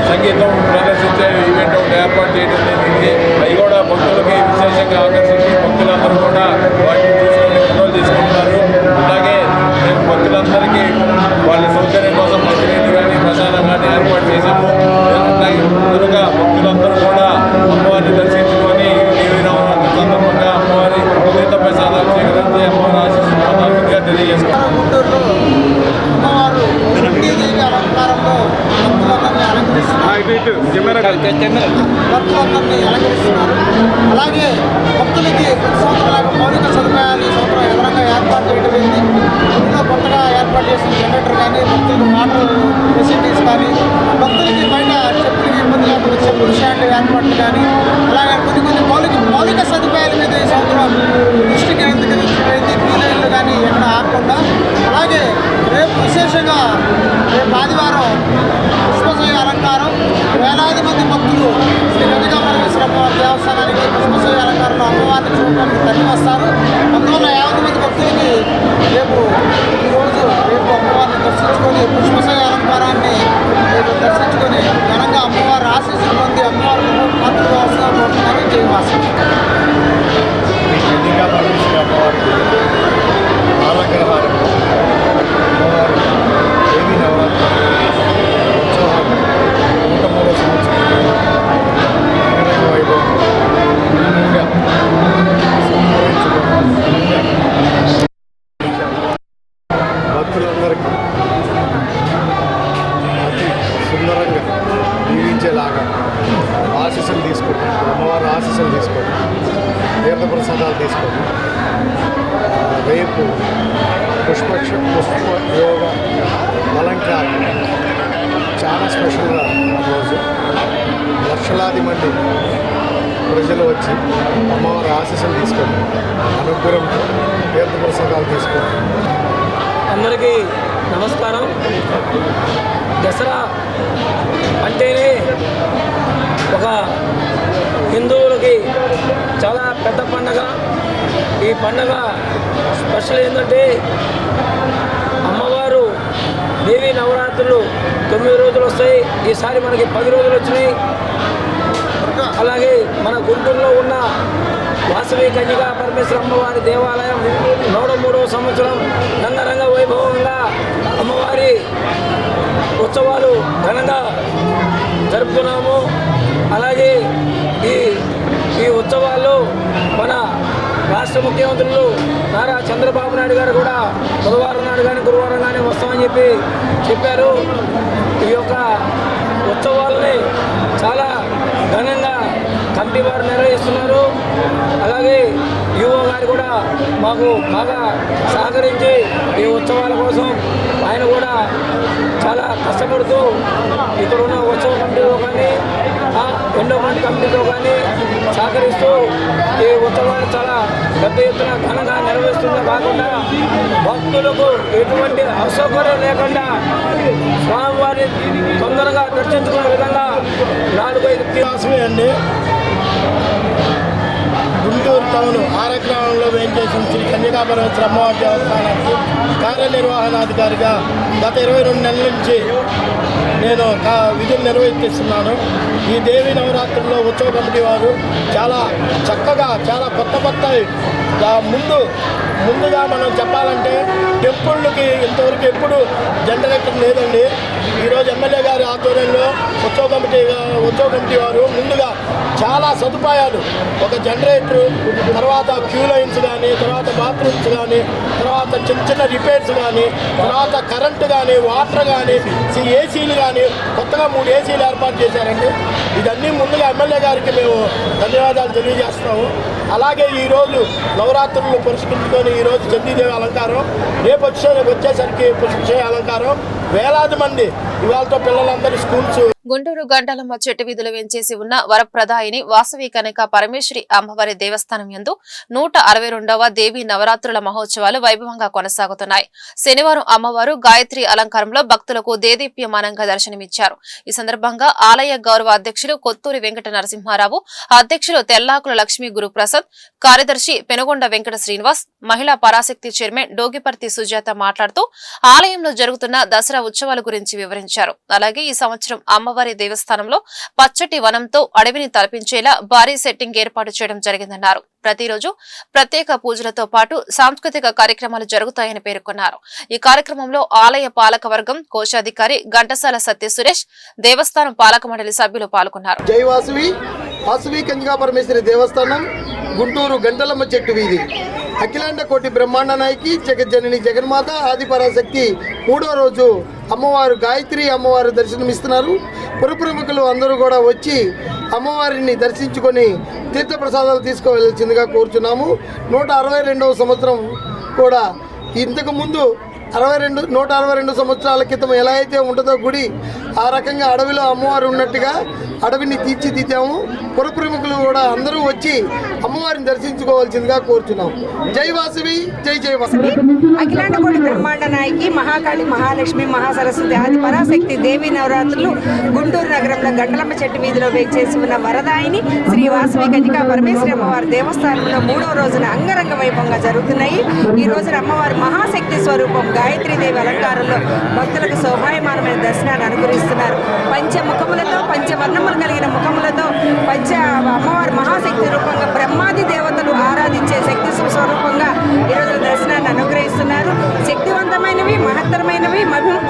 సంగీతం ప్రదర్శించే ఈవెంట్ ఒకటి ఏర్పాటు చేయడం జరిగింది. అవి కూడా భక్తులకి విశేషంగా ఆకర్షించి భక్తులందరూ కూడా వాటిని చూసుకొని ఫోటోలు తీసుకుంటున్నారు. అలాగే మేము భక్తులందరికీ వాళ్ళ సౌకర్యం కోసం మంచినీళ్ళు కానీ ప్రసాదం కానీ ఏర్పాటు చేశాము. అలాగే ముందుగా భక్తులందరూ కూడా అమ్మవారిని దర్శించుకొని దేవి నవరాత్రి సందర్భంగా అమ్మవారి తీర్థ ప్రసాదాలు స్వీకరించి అమ్మవారి ఆశీస్సులు పొందాల్సిందిగా తెలియజేస్తున్నాం. అమ్మవారు చండీదేవి అలంకారంలో భక్తులందరినీ అలంకరిస్తున్నారు. అలాగే భక్తులకి సంవత్సరాల మౌలిక సదుపాయాలు ఈ సంవత్సరం ఎదురంగా ఏర్పాటు చేయడం జరిగింది. ఇందులో కొత్తగా ఏర్పాటు చేసిన జనరేటర్ కానీ భక్తులకు వాటర్ ఫెసిలిటీస్ కానీ భక్తులకి బయట చెప్పులకి ఇబ్బంది లేకుండా చెప్పులు స్టాండ్ ఏర్పాట్లు కానీ అలాగే కొన్ని మౌలిక సదుపాయాల మీద ఈ సంవత్సరం దృష్టి కేంద్రీకరించబడింది. క్యూలైన్లు కానీ ఎక్కడ ఆగకుండా. అలాగే రేపు విశేషంగా రేపు ఆదివారం పుష్పశయ్య అలంకారం వేలాది మంది భక్తులు శ్రీ కన్యకా పరమేశ్వరి అమ్మవారి దేవస్థానానికి పుష్పశయ్య అలంకారంలో అమ్మవారిని చూడడానికి తరలి వస్తారు. అందువల్ల 50 మంది భక్తులకి రేపు అమ్మవారిని దర్శించుకొని పుష్పశయ్య అలంకారాన్ని రేపు దర్శించుకొని ఘనంగా అమ్మవారి ఆశీస్సులు పొంది అమ్మవారి పాత్రలు అవసరం పడుతుందని జయవాసం. కన్యకా పరమేశ్వరి అమ్మవారికి ఆలగ్రహారం అమ్మవారి దేవి నవరాత్రి ఉత్సవాలు 103వ సంవత్సరం అంగరంగ వైభవం భక్తులందరికీ అతి సుందరంగా దీవించేలాగా ఆశీస్సులు తీసుకోండి, అమ్మవారి ఆశీస్సులు తీసుకోండి, తీర్థప్రసాదాలు తీసుకోండి. రేపు పుష్ప యోగ అలంకారం చాలా స్పెషల్గా రోజు లక్షలాది మంది ప్రజలు వచ్చి అమ్మవారి ఆశీస్సులు తీసుకొని అనుగ్రహంతో తీర్థప్రసాదాలు తీసుకొని. అందరికీ నమస్కారం. దసరా అంటేనే ఒక హిందువులకి చాలా పెద్ద పండగ. ఈ పండగ స్పెషల్ ఏంటంటే అమ్మవారు దేవీ నవరాత్రులు 9 రోజులు వస్తాయి. ఈసారి మనకి 10 రోజులు వచ్చినాయి. అలాగే మన గుంటూరులో ఉన్న వాసవి కన్యకా పరమేశ్వర అమ్మవారి దేవాలయం 103వ సంవత్సరం రంగరంగ వైభవంగా అమ్మవారి ఉత్సవాలు ఘనంగా జరుపుతున్నాము. అలాగే ఈ ఉత్సవాల్లో మన రాష్ట్ర ముఖ్యమంత్రులు నారా చంద్రబాబు నాయుడు గారు కూడా బుధవారం నాడు కానీ గురువారం కానీ వస్తామని చెప్పారు. ఈ యొక్క ఉత్సవాలని చాలా ఘనంగా కమిటీ వారు నిర్వహిస్తున్నారు. అలాగే యువ గారు కూడా మాకు బాగా సహకరించి ఈ ఉత్సవాల కోసం ఆయన కూడా చాలా కష్టపడుతూ ఇక్కడ ఉన్న ఉత్సవ కమిటీలో కానీ ఎండోమెంట్ కమిటీతో కానీ సహకరిస్తూ ఈ ఉత్సవాలు చాలా పెద్ద ఎత్తున ఘనంగా నిర్వహిస్తుందే కాకుండా భక్తులకు ఎటువంటి అసౌకర్యం లేకుండా స్వామివారిని తొందరగా దర్శించుకునే విధంగా 4-5 అండి. గుంటూరు టౌన్ ఆరగ్రామంలో వేయించేసిన శ్రీ కన్యకా పరమేశ్వర అమ్మవారి దేవస్థానానికి కార్యనిర్వహణాధికారిగా గత 22 నెలల నుంచి నేను విధులు నిర్వహిస్తున్నాను. ఈ దేవీ నవరాత్రుల్లో ఉత్సవ కమిటీ వారు చాలా చక్కగా చాలా కొత్త ముందుగా మనం చెప్పాలంటే టెంపుళ్ళకి ఇంతవరకు ఎప్పుడు జనరేటర్ లేదండి. ఈరోజు ఎమ్మెల్యే గారి ఆధ్వర్యంలో ఉత్సవ కమిటీ వారు ముందుగా చాలా సదుపాయాలు, ఒక జనరేటరు, తర్వాత క్యూ లైన్స్ కానీ, తర్వాత బాత్రూమ్స్ కానీ, తర్వాత చిన్న రిపేర్స్ కానీ, తర్వాత కరెంటు కానీ, వాటర్ కానీ, ఏసీలు కానీ, కొత్తగా 3 ఏసీలు ఏర్పాటు చేశారండి. ఇదన్నీ ముందుగా ఎమ్మెల్యే గారికి మేము ధన్యవాదాలు తెలియజేస్తున్నాము. అలాగే ఈరోజు నవరాత్రులు పురస్కరించుకొని ఈరోజు చండీదేవి అలంకారం, రేపు వచ్చేసరికి పుష్పశయ అలంకారం, వేలాది మంది ఇవాళతో పిల్లలందరూ స్కూల్స్. గుంటూరు గంటాలమ్మ చెట్టు వీధులు వెంచేసి ఉన్న వరప్రదాయిని వాసవి కనక పరమేశ్వరి అమ్మవారి దేవస్థానం యందు 162వ దేవీ నవరాత్రుల మహోత్సవాలు వైభవంగా కొనసాగుతున్నాయి. శనివారం అమ్మవారు గాయత్రి అలంకారంలో భక్తులకు దేదీప్యమానంగా దర్శనమిచ్చారు. ఈ సందర్భంగా ఆలయ గౌరవ అధ్యక్షులు కొత్తూరి వెంకట నరసింహారావు, అధ్యక్షులు తెల్లాకుల లక్ష్మీ గురుప్రసాద్, కార్యదర్శి పెనుగొండ వెంకట శ్రీనివాస్, మహిళా పరాశక్తి చైర్మన్ డోగిపర్తి సుజాత మాట్లాడుతూ ఆలయంలో జరుగుతున్న దసరా ఉత్సవాల గురించి వివరించారు. అలాగే ఈ సంవత్సరం అమ్మవారి దేవస్థానంలో పచ్చటి వనంతో అడవిని తలపించేలా భారీ సెట్టింగ్ ఏర్పాటు చేయడం జరిగిందన్నారు. ప్రతిరోజు ప్రత్యేక పూజలతో పాటు సాంస్కృతిక కార్యక్రమాలు జరుగుతాయని పేర్కొన్నారు. ఈ కార్యక్రమంలో ఆలయ పాలక వర్గం, కోశాధికారి ఘంటసాల సత్య సురేష్, దేవస్థానం పాలక మండలి సభ్యులు పాల్గొన్నారు. జై వాసవి కన్యకా పరమేశ్వరి దేవస్థానం, గుంటూరు గంటలమ్మ చెట్టు వీధి, అఖిలాండ కోటి బ్రహ్మాండ నాయకి జగజ్జనని జగన్మాత ఆదిపరాశక్తి 3వ రోజు అమ్మవారు గాయత్రి అమ్మవారు దర్శనమిస్తున్నారు. పురప్రముఖులు అందరూ కూడా వచ్చి అమ్మవారిని దర్శించుకొని తీర్థప్రసాదాలు తీసుకువెళ్ళాల్సిందిగా కోరుచున్నాము. 162వ సంవత్సరం కూడా ఇంతకు ముందు 162 సంవత్సరాల క్రితం ఎలా అయితే ఉంటుందో గుడి, ఆ రకంగా అడవిలో అమ్మవారు ఉన్నట్టుగా అడవిని తీర్చిదిద్దాము. పురప్రముఖులు కూడా అందరూ వచ్చి అమ్మవారిని దర్శించుకోవాల్సిందిగా కోరుచున్నాం. జై వాసవి, జై వాసవి. అఖిలాండ కోటి బ్రహ్మాండ నాయకి మహాకాళి, మహాలక్ష్మి, మహాసరస్వతి ఆది పరాశక్తి దేవీ నవరాత్రులు గుంటూరు నగరంలో గంటలమ్మ చెట్టు వీధిలో వేచేసి ఉన్న వరదాయిని శ్రీ వాసవి కన్యకా పరమేశ్వరి అమ్మవారి దేవస్థానంలో 3వ రోజున అంగరంగ వైభవంగా జరుగుతున్నాయి. ఈ రోజున అమ్మవారి మహాశక్తి స్వరూపం గాయత్రీదేవి అలంకారంలో భక్తులకు శోభాయమానమైన దర్శనాన్ని అనుగ్రహిస్తున్నారు. పంచముఖములతో, పంచవర్ణములు కలిగిన ముఖములతో అమ్మవారి మహాశక్తి రూపంగా బ్రహ్మాది దేవతలు ఆరాధించే శక్తి స్వరూపంగా ఈరోజు దర్శనాన్ని అనుగ్రహిస్తున్నారు. శక్తివంతమైనవి, మహత్తరమైనవి,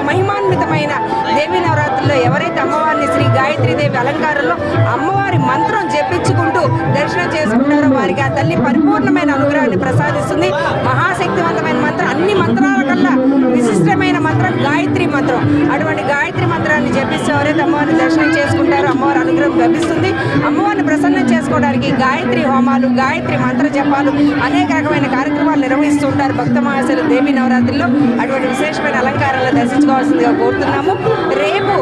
మహిమాన్వితమైన దేవీ నవరాత్రుల్లో ఎవరైతే అమ్మవారిని శ్రీ గాయత్రీదేవి అలంకారంలో అమ్మవారి మంత్రం జపించుకుంటూ దర్శనం చేసుకుంటారో వారికి ఆ తల్లి పరిపూర్ణమైన అనుగ్రహాన్ని ప్రసాదిస్తుంది. మహాశక్తివంతమైన మంత్రం, అన్ని మంత్రాల కల్లా విశిష్టమైన మంత్రం గాయత్రి మంత్రం. అటువంటి గాయత్రి మంత్రాన్ని జపిస్తే ఎవరైతే అమ్మవారిని దర్శనం చేసుకుంటారో అమ్మవారి అనుగ్రహం లభిస్తుంది. అమ్మవారిని ప్రసన్నం చేసుకోవడానికి గాయత్రి హోమాలు, గాయత్రి మంత్ర జపాలు, అనేక రకమైన కార్యక్రమాలు నిర్వహిస్తూ ఉంటారు భక్త మహాశయులు దేవీ నవరాత్రుల్లో. అటువంటి విశేషమైన అలంకారాలను దర్శించుకోవాల్సిందిగా కోరుతున్నాము. రేపు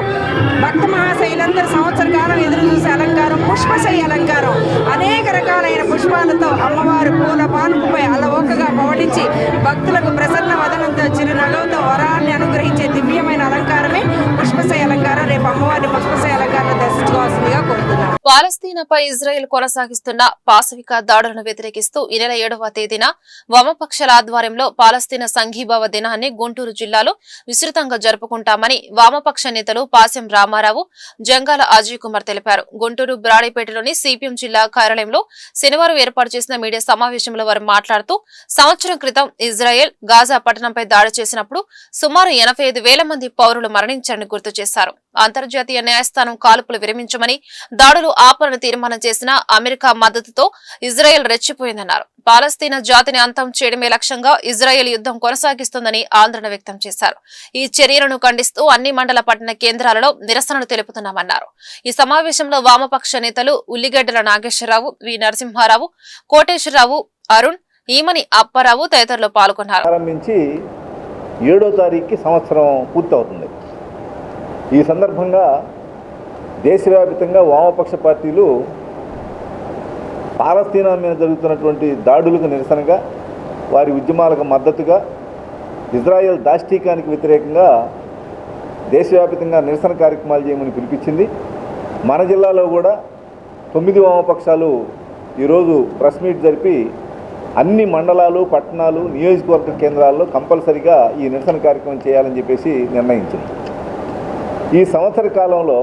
భక్త మహాశైలందరూ సంవత్సర కాలం ఎదురు చూసే అలంకారం పుష్పశయ్య అలంకారం. అనేక రకాలైన పుష్పాలతో అమ్మవారు పూల పానుపుపై అలవోకగా పవడించి భక్తులకు ప్రసన్న వదనంతో చిరునగవుతో వరాన్ని అనుగ్రహించే దివ్యమైన అలంకారమే పుష్పశయ్య అలంకారం. రేపు అమ్మవారిని పుష్పశయ్య అలంకారం దర్శించుకోవాల్సిందిగా కోరుతున్నాం. పాలస్తీనాపై ఇజ్రాయెల్ కొనసాగిస్తున్న పాశవిక దాడులను వ్యతిరేకిస్తూ ఈ నెల 7వ తేదీన వామపక్షాల ఆధ్వర్యంలో పాలస్తీనా సంఘీభావ దినాన్ని గుంటూరు జిల్లాలో విస్తృతంగా జరుపుకుంటామని వామపక్ష నేతలు పాసెం రామారావు, జంగాల అజయ్ కుమార్ తెలిపారు. గుంటూరు బ్రాడీపేటలోని సిపిఎం జిల్లా కార్యాలయంలో శనివారం ఏర్పాటు చేసిన మీడియా సమావేశంలో వారు మాట్లాడుతూ సంవత్సరం క్రితం ఇజ్రాయెల్ గాజా పట్టణంపై దాడి చేసినప్పుడు సుమారు 85,000 మంది పౌరులు మరణించారని గుర్తు చేశారు. అంతర్జాతీయ న్యాయస్థానం కాల్పులు విరమించమని, దాడులు ఆపాలని తీర్మానం చేసిన అమెరికా మద్దతుతో ఇజ్రాయెల్ రెచ్చిపోయిందన్నారు. పాలస్తీనా జాతిని అంతం చేయడమే లక్ష్యంగా ఇజ్రాయెల్ యుద్ధం కొనసాగిస్తుందని ఆందోళన వ్యక్తం చేశారు. ఈ చర్యలను ఖండిస్తూ అన్ని మండల పట్టణ కేంద్రాలలో నిరసనలు తెలుపుతున్నామన్నారు. ఈ సమావేశంలో వామపక్ష నేతలు ఉల్లిగడ్డల నాగేశ్వరరావు, వి నరసింహారావు, కోటేశ్వరరావు, అరుణ్, ఈమని అప్పారావు తదితరులు పాల్గొన్నారు. ప్రారంభించి 7వ తారీఖుకి సంవత్సరం పూర్తవుతుంది. ఈ సందర్భంగా దేశవ్యాప్తంగా వామపక్ష పార్టీలు పాలస్తీనా మీద జరుగుతున్నటువంటి దాడులకు నిరసనగా, వారి ఉద్యమాలకు మద్దతుగా, ఇజ్రాయెల్ దాష్టీకానికి వ్యతిరేకంగా దేశవ్యాప్తంగా నిరసన కార్యక్రమాలు చేయమని పిలిపించింది. మన జిల్లాలో కూడా 9 వామపక్షాలు ఈరోజు ప్రెస్ మీట్ జరిపి అన్ని మండలాలు, పట్టణాలు, నియోజకవర్గ కేంద్రాల్లో కంపల్సరిగా ఈ నిరసన కార్యక్రమం చేయాలని చెప్పేసి నిర్ణయించింది. ఈ సంవత్సర కాలంలో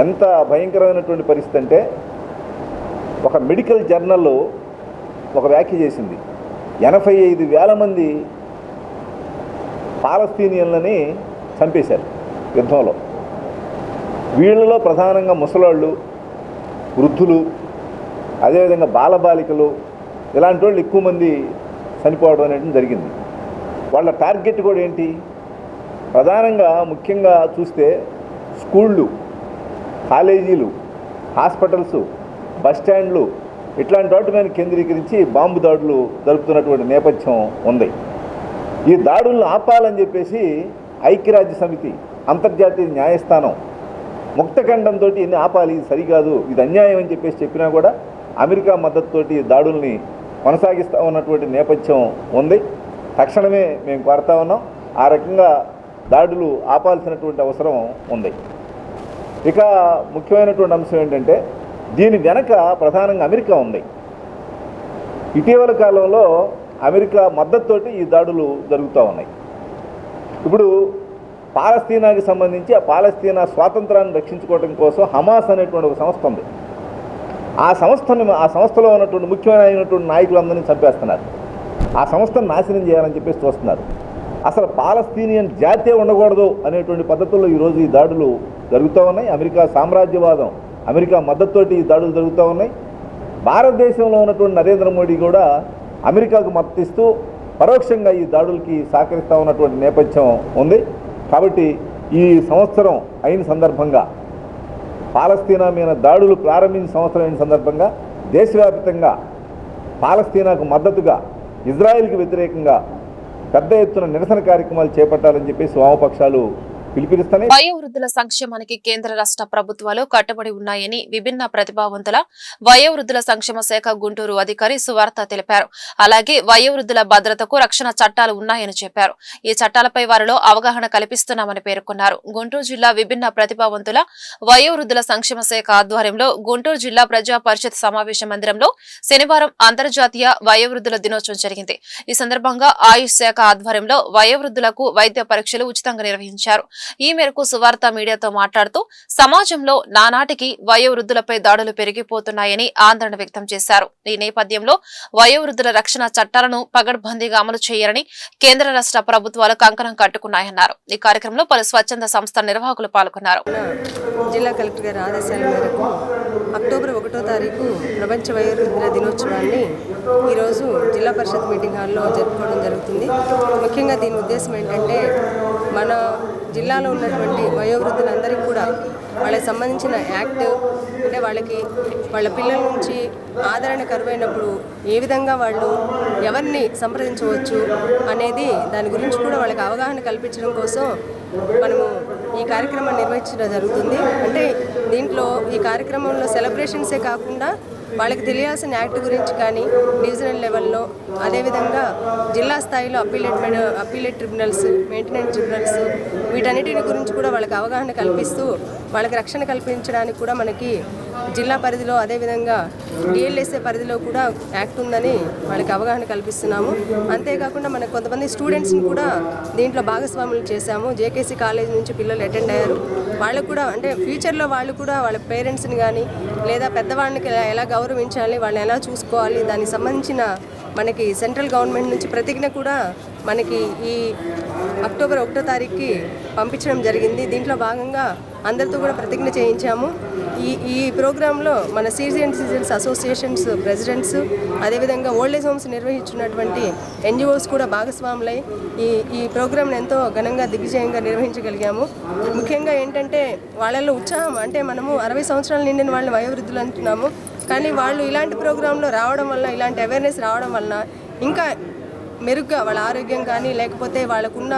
ఎంత భయంకరమైనటువంటి పరిస్థితి అంటే, ఒక మెడికల్ జర్నల్లో ఒక వ్యాఖ్య చేసింది. 85,000 మంది పాలస్తీనియన్లని చంపేశారు యుద్ధంలో. వీళ్ళలో ప్రధానంగా ముసలాళ్ళు, వృద్ధులు, అదేవిధంగా బాలబాలికలు, ఇలాంటి వాళ్ళు ఎక్కువ మంది చనిపోవడం అనేది జరిగింది. వాళ్ళ టార్గెట్ కూడా ఏంటి? ప్రధానంగా ముఖ్యంగా చూస్తే స్కూళ్ళు, కాలేజీలు, హాస్పిటల్స్, బస్టాండ్లు ఇట్లాంటి వాటి మీద కేంద్రీకరించి బాంబు దాడులు జరుపుతున్నటువంటి నేపథ్యం ఉంది. ఈ దాడులను ఆపాలని చెప్పేసి ఐక్యరాజ్య సమితి, అంతర్జాతీయ న్యాయస్థానం ముక్తఖండంతో ఇన్ని ఆపాలి, ఇది సరికాదు, ఇది అన్యాయం అని చెప్పేసి చెప్పినా కూడా అమెరికా మద్దతుతోటి దాడుల్ని కొనసాగిస్తూ ఉన్నటువంటి నేపథ్యం ఉంది. తక్షణమే మేము కోరుతా ఉన్నాం, ఆ రకంగా దాడులు ఆపాల్సినటువంటి అవసరం ఉంది. ఇక ముఖ్యమైనటువంటి అంశం ఏంటంటే, దీని వెనక ప్రధానంగా అమెరికా ఉంది. ఇటీవల కాలంలో అమెరికా మద్దతుతోటి ఈ దాడులు జరుగుతూ ఉన్నాయి. ఇప్పుడు పాలస్తీనాకి సంబంధించి ఆ పాలస్తీనా స్వాతంత్రాన్ని రక్షించుకోవడం కోసం హమాస్ అనేటువంటి ఒక సంస్థ ఉంది. ఆ సంస్థలో ఉన్నటువంటి ముఖ్యమైనటువంటి నాయకులందరినీ చంపేస్తున్నారు. ఆ సంస్థను నాశనం చేయాలని చెప్పేసి చూస్తున్నారు. అసలు పాలస్తీనియన్ జాతే ఉండకూడదు అనేటువంటి పద్ధతుల్లో ఈరోజు ఈ దాడులు జరుగుతూ ఉన్నాయి. అమెరికా సామ్రాజ్యవాదం, అమెరికా మద్దతుతోటి ఈ దాడులు జరుగుతూ ఉన్నాయి. భారతదేశంలో ఉన్నటువంటి నరేంద్ర మోడీ కూడా అమెరికాకు మద్దతిస్తూ పరోక్షంగా ఈ దాడులకి సహకరిస్తూ ఉన్నటువంటి నేపథ్యం ఉంది. కాబట్టి ఈ సంవత్సరం అయిన సందర్భంగా, పాలస్తీనా మీద దాడులు ప్రారంభించిన సంవత్సరం అయిన సందర్భంగా దేశవ్యాప్తంగా పాలస్తీనాకు మద్దతుగా, ఇజ్రాయెల్కి వ్యతిరేకంగా పెద్ద ఎత్తున నిరసన కార్యక్రమాలు చేపట్టాలని చెప్పేసి వామపక్షాలు పిలుపునిస్తున్నాయి. వయోవృద్ధుల సంక్షేమానికి కేంద్ర రాష్ట్ర ప్రభుత్వాలు కట్టుబడి ఉన్నాయని విభిన్న ప్రతిభావంతుల వయోవృద్ధుల సంక్షేమ శాఖ గుంటూరు అధికారి సువార్త తెలిపారు. అలాగే వయోవృద్ధుల భద్రతకు రక్షణ చట్టాలు ఉన్నాయని చెప్పారు. ఈ చట్టాలపై వారిలో అవగాహన కల్పిస్తున్నామని పేర్కొన్నారు. గుంటూరు జిల్లా విభిన్న ప్రతిభావంతుల వయోవృద్ధుల సంక్షేమ శాఖ ఆధ్వర్యంలో గుంటూరు జిల్లా ప్రజా పరిషత్ సమావేశ మందిరంలో శనివారం అంతర్జాతీయ వయోవృద్ధుల దినోత్సవం జరిగింది. ఈ సందర్భంగా ఆయుష్ శాఖ ఆధ్వర్యంలో వయోవృద్ధులకు వైద్య పరీక్షలు ఉచితంగా నిర్వహించారు. ఈ మేరకు సువార్త మీడియాతో మాట్లాడుతూ సమాజంలో నానాటికి వయోవృద్ధులపై దాడులు పెరిగిపోతున్నాయని ఆందోళన వ్యక్తం చేశారు. ఈ నేపథ్యంలో వయోవృద్ధుల రక్షణ చట్టాలను పగడ్బందీగా అమలు చేయాలని కేంద్ర రాష్ట్ర ప్రభుత్వాలు కంకణం కట్టుకున్నాయన్నారు. ఈ కార్యక్రమంలో పలు స్వచ్ఛంద సంస్థల నిర్వాహకులు పాల్గొన్నారు. జిల్లా కలెక్టర్ గారి ఆదేశాల మేరకు అక్టోబర్ 1వ తారీఖు ప్రపంచ వయోవృద్ధుల దినోత్సవాన్ని ఈరోజు జిల్లా పరిషత్ మీటింగ్ హాల్లో జరుపుకోవడం జరుగుతుంది. ముఖ్యంగా దీని ఉద్దేశం ఏంటంటే, మన జిల్లాలో ఉన్నటువంటి వయోవృద్ధులందరికీ కూడా వాళ్ళకి సంబంధించిన యాక్ట్, అంటే వాళ్ళ పిల్లల నుంచి ఆదరణ కరువైనప్పుడు ఏ విధంగా వాళ్ళు ఎవరిని సంప్రదించవచ్చు అనేది దాని గురించి కూడా వాళ్ళకి అవగాహన కల్పించడం కోసం మనము ఈ కార్యక్రమాన్ని నిర్వహించడం జరుగుతుంది. అంటే దీంట్లో ఈ కార్యక్రమంలో సెలబ్రేషన్సే కాకుండా వాళ్ళకి తెలియాల్సిన యాక్ట్ గురించి కానీ డివిజనల్ లెవెల్లో, అదేవిధంగా జిల్లా స్థాయిలో అప్పీలేట్ ట్రిబ్యునల్స్, మెయింటెనెన్స్ ట్రిబ్యునల్స్, వీటన్నిటిని గురించి కూడా వాళ్ళకి అవగాహన కల్పిస్తూ వాళ్ళకి రక్షణ కల్పించడానికి కూడా మనకి జిల్లా పరిధిలో అదేవిధంగా డిఎల్ఎస్ఏ పరిధిలో కూడా యాక్ట్ ఉందని వాళ్ళకి అవగాహన కల్పిస్తున్నాము. అంతేకాకుండా మనకు కొంతమంది స్టూడెంట్స్ని కూడా దీంట్లో భాగస్వాములు చేశాము. జేకేసీ కాలేజ్ నుంచి పిల్లలు అటెండ్ అయ్యారు. వాళ్ళకు కూడా అంటే ఫ్యూచర్లో వాళ్ళు కూడా వాళ్ళ పేరెంట్స్ని కానీ లేదా పెద్దవాళ్ళకి ఎలా గౌరవించాలి, వాళ్ళని ఎలా చూసుకోవాలి, దానికి సంబంధించిన మనకి సెంట్రల్ గవర్నమెంట్ నుంచి ప్రతిజ్ఞ కూడా మనకి ఈ అక్టోబర్ 1వ తారీఖుకి పంపించడం జరిగింది. దీంట్లో భాగంగా అందరితో కూడా ప్రతిజ్ఞ చేయించాము. ఈ ప్రోగ్రాంలో మన సీనియర్ సిటిజన్స్ అసోసియేషన్స్ ప్రెసిడెంట్స్ అదేవిధంగా ఓల్డ్ ఏజ్ హోమ్స్ నిర్వహించినటువంటి ఎన్జిఓస్ కూడా భాగస్వాములై ఈ ప్రోగ్రాంను ఎంతో ఘనంగా దిగ్విజయంగా నిర్వహించగలిగాము. ముఖ్యంగా ఏంటంటే వాళ్ళల్లో ఉత్సాహం, అంటే మనము 60 సంవత్సరాలు నిండిన వాళ్ళని వయోవృద్ధులు అంటున్నాము, కానీ వాళ్ళు ఇలాంటి ప్రోగ్రాంలో రావడం వల్ల, ఇలాంటి అవేర్నెస్ రావడం వలన ఇంకా మెరుగ్గా వాళ్ళ ఆరోగ్యం కానీ లేకపోతే వాళ్ళకున్న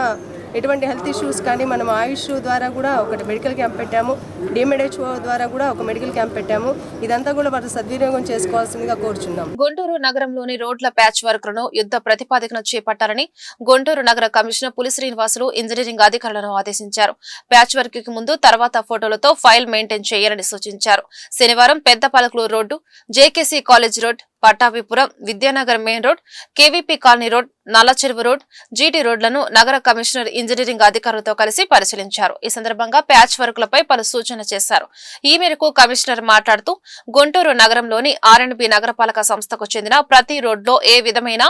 ఎటువంటి హెల్త్ ఇష్యూస్ కానీ మనం ఆయుష్ ద్వారా కూడా ఒకటి మెడికల్ క్యాంప్ పెట్టాము, డిఎంహెచ్ఓ ద్వారా కూడా ఒక మెడికల్ క్యాంప్ పెట్టాము. ఇదంతా కూడా వారు సద్వినియోగం చేసుకోవాల్సిందిగా కోరుచున్నాం. గుంటూరు నగరంలోని రోడ్ల ప్యాచ్ వర్క్ లను యుద్ధ ప్రతిపాదికన చేపట్టాలని గుంటూరు నగర కమిషనర్ పులి శ్రీనివాసులు ఇంజనీరింగ్ అధికారులను ఆదేశించారు. ప్యాచ్ వర్క్ కి ముందు తర్వాత ఫోటోలతో ఫైల్ మెయింటైన్ చేయాలని సూచించారు. శనివారం పెద్ద Palakaluru road, JKC college road, Pattabhipuram, Vidyanagar main road, KVP colony road, Nallacheruvu road, GT రోడ్లను నగర కమిషనర్ ఇంజనీరింగ్ అధికారులతో కలిసి పరిశీలించారు. ఈ సందర్భంగా ప్యాచ్ వర్కులపై పలు సూచనలు చేశారు. ఈ మేరకు కమిషనర్ మాట్లాడుతూ గుంటూరు నగరంలోని ఆర్ఎండ్బి నగరపాలక సంస్థకు చెందిన ప్రతి రోడ్లో ఏ విధమైన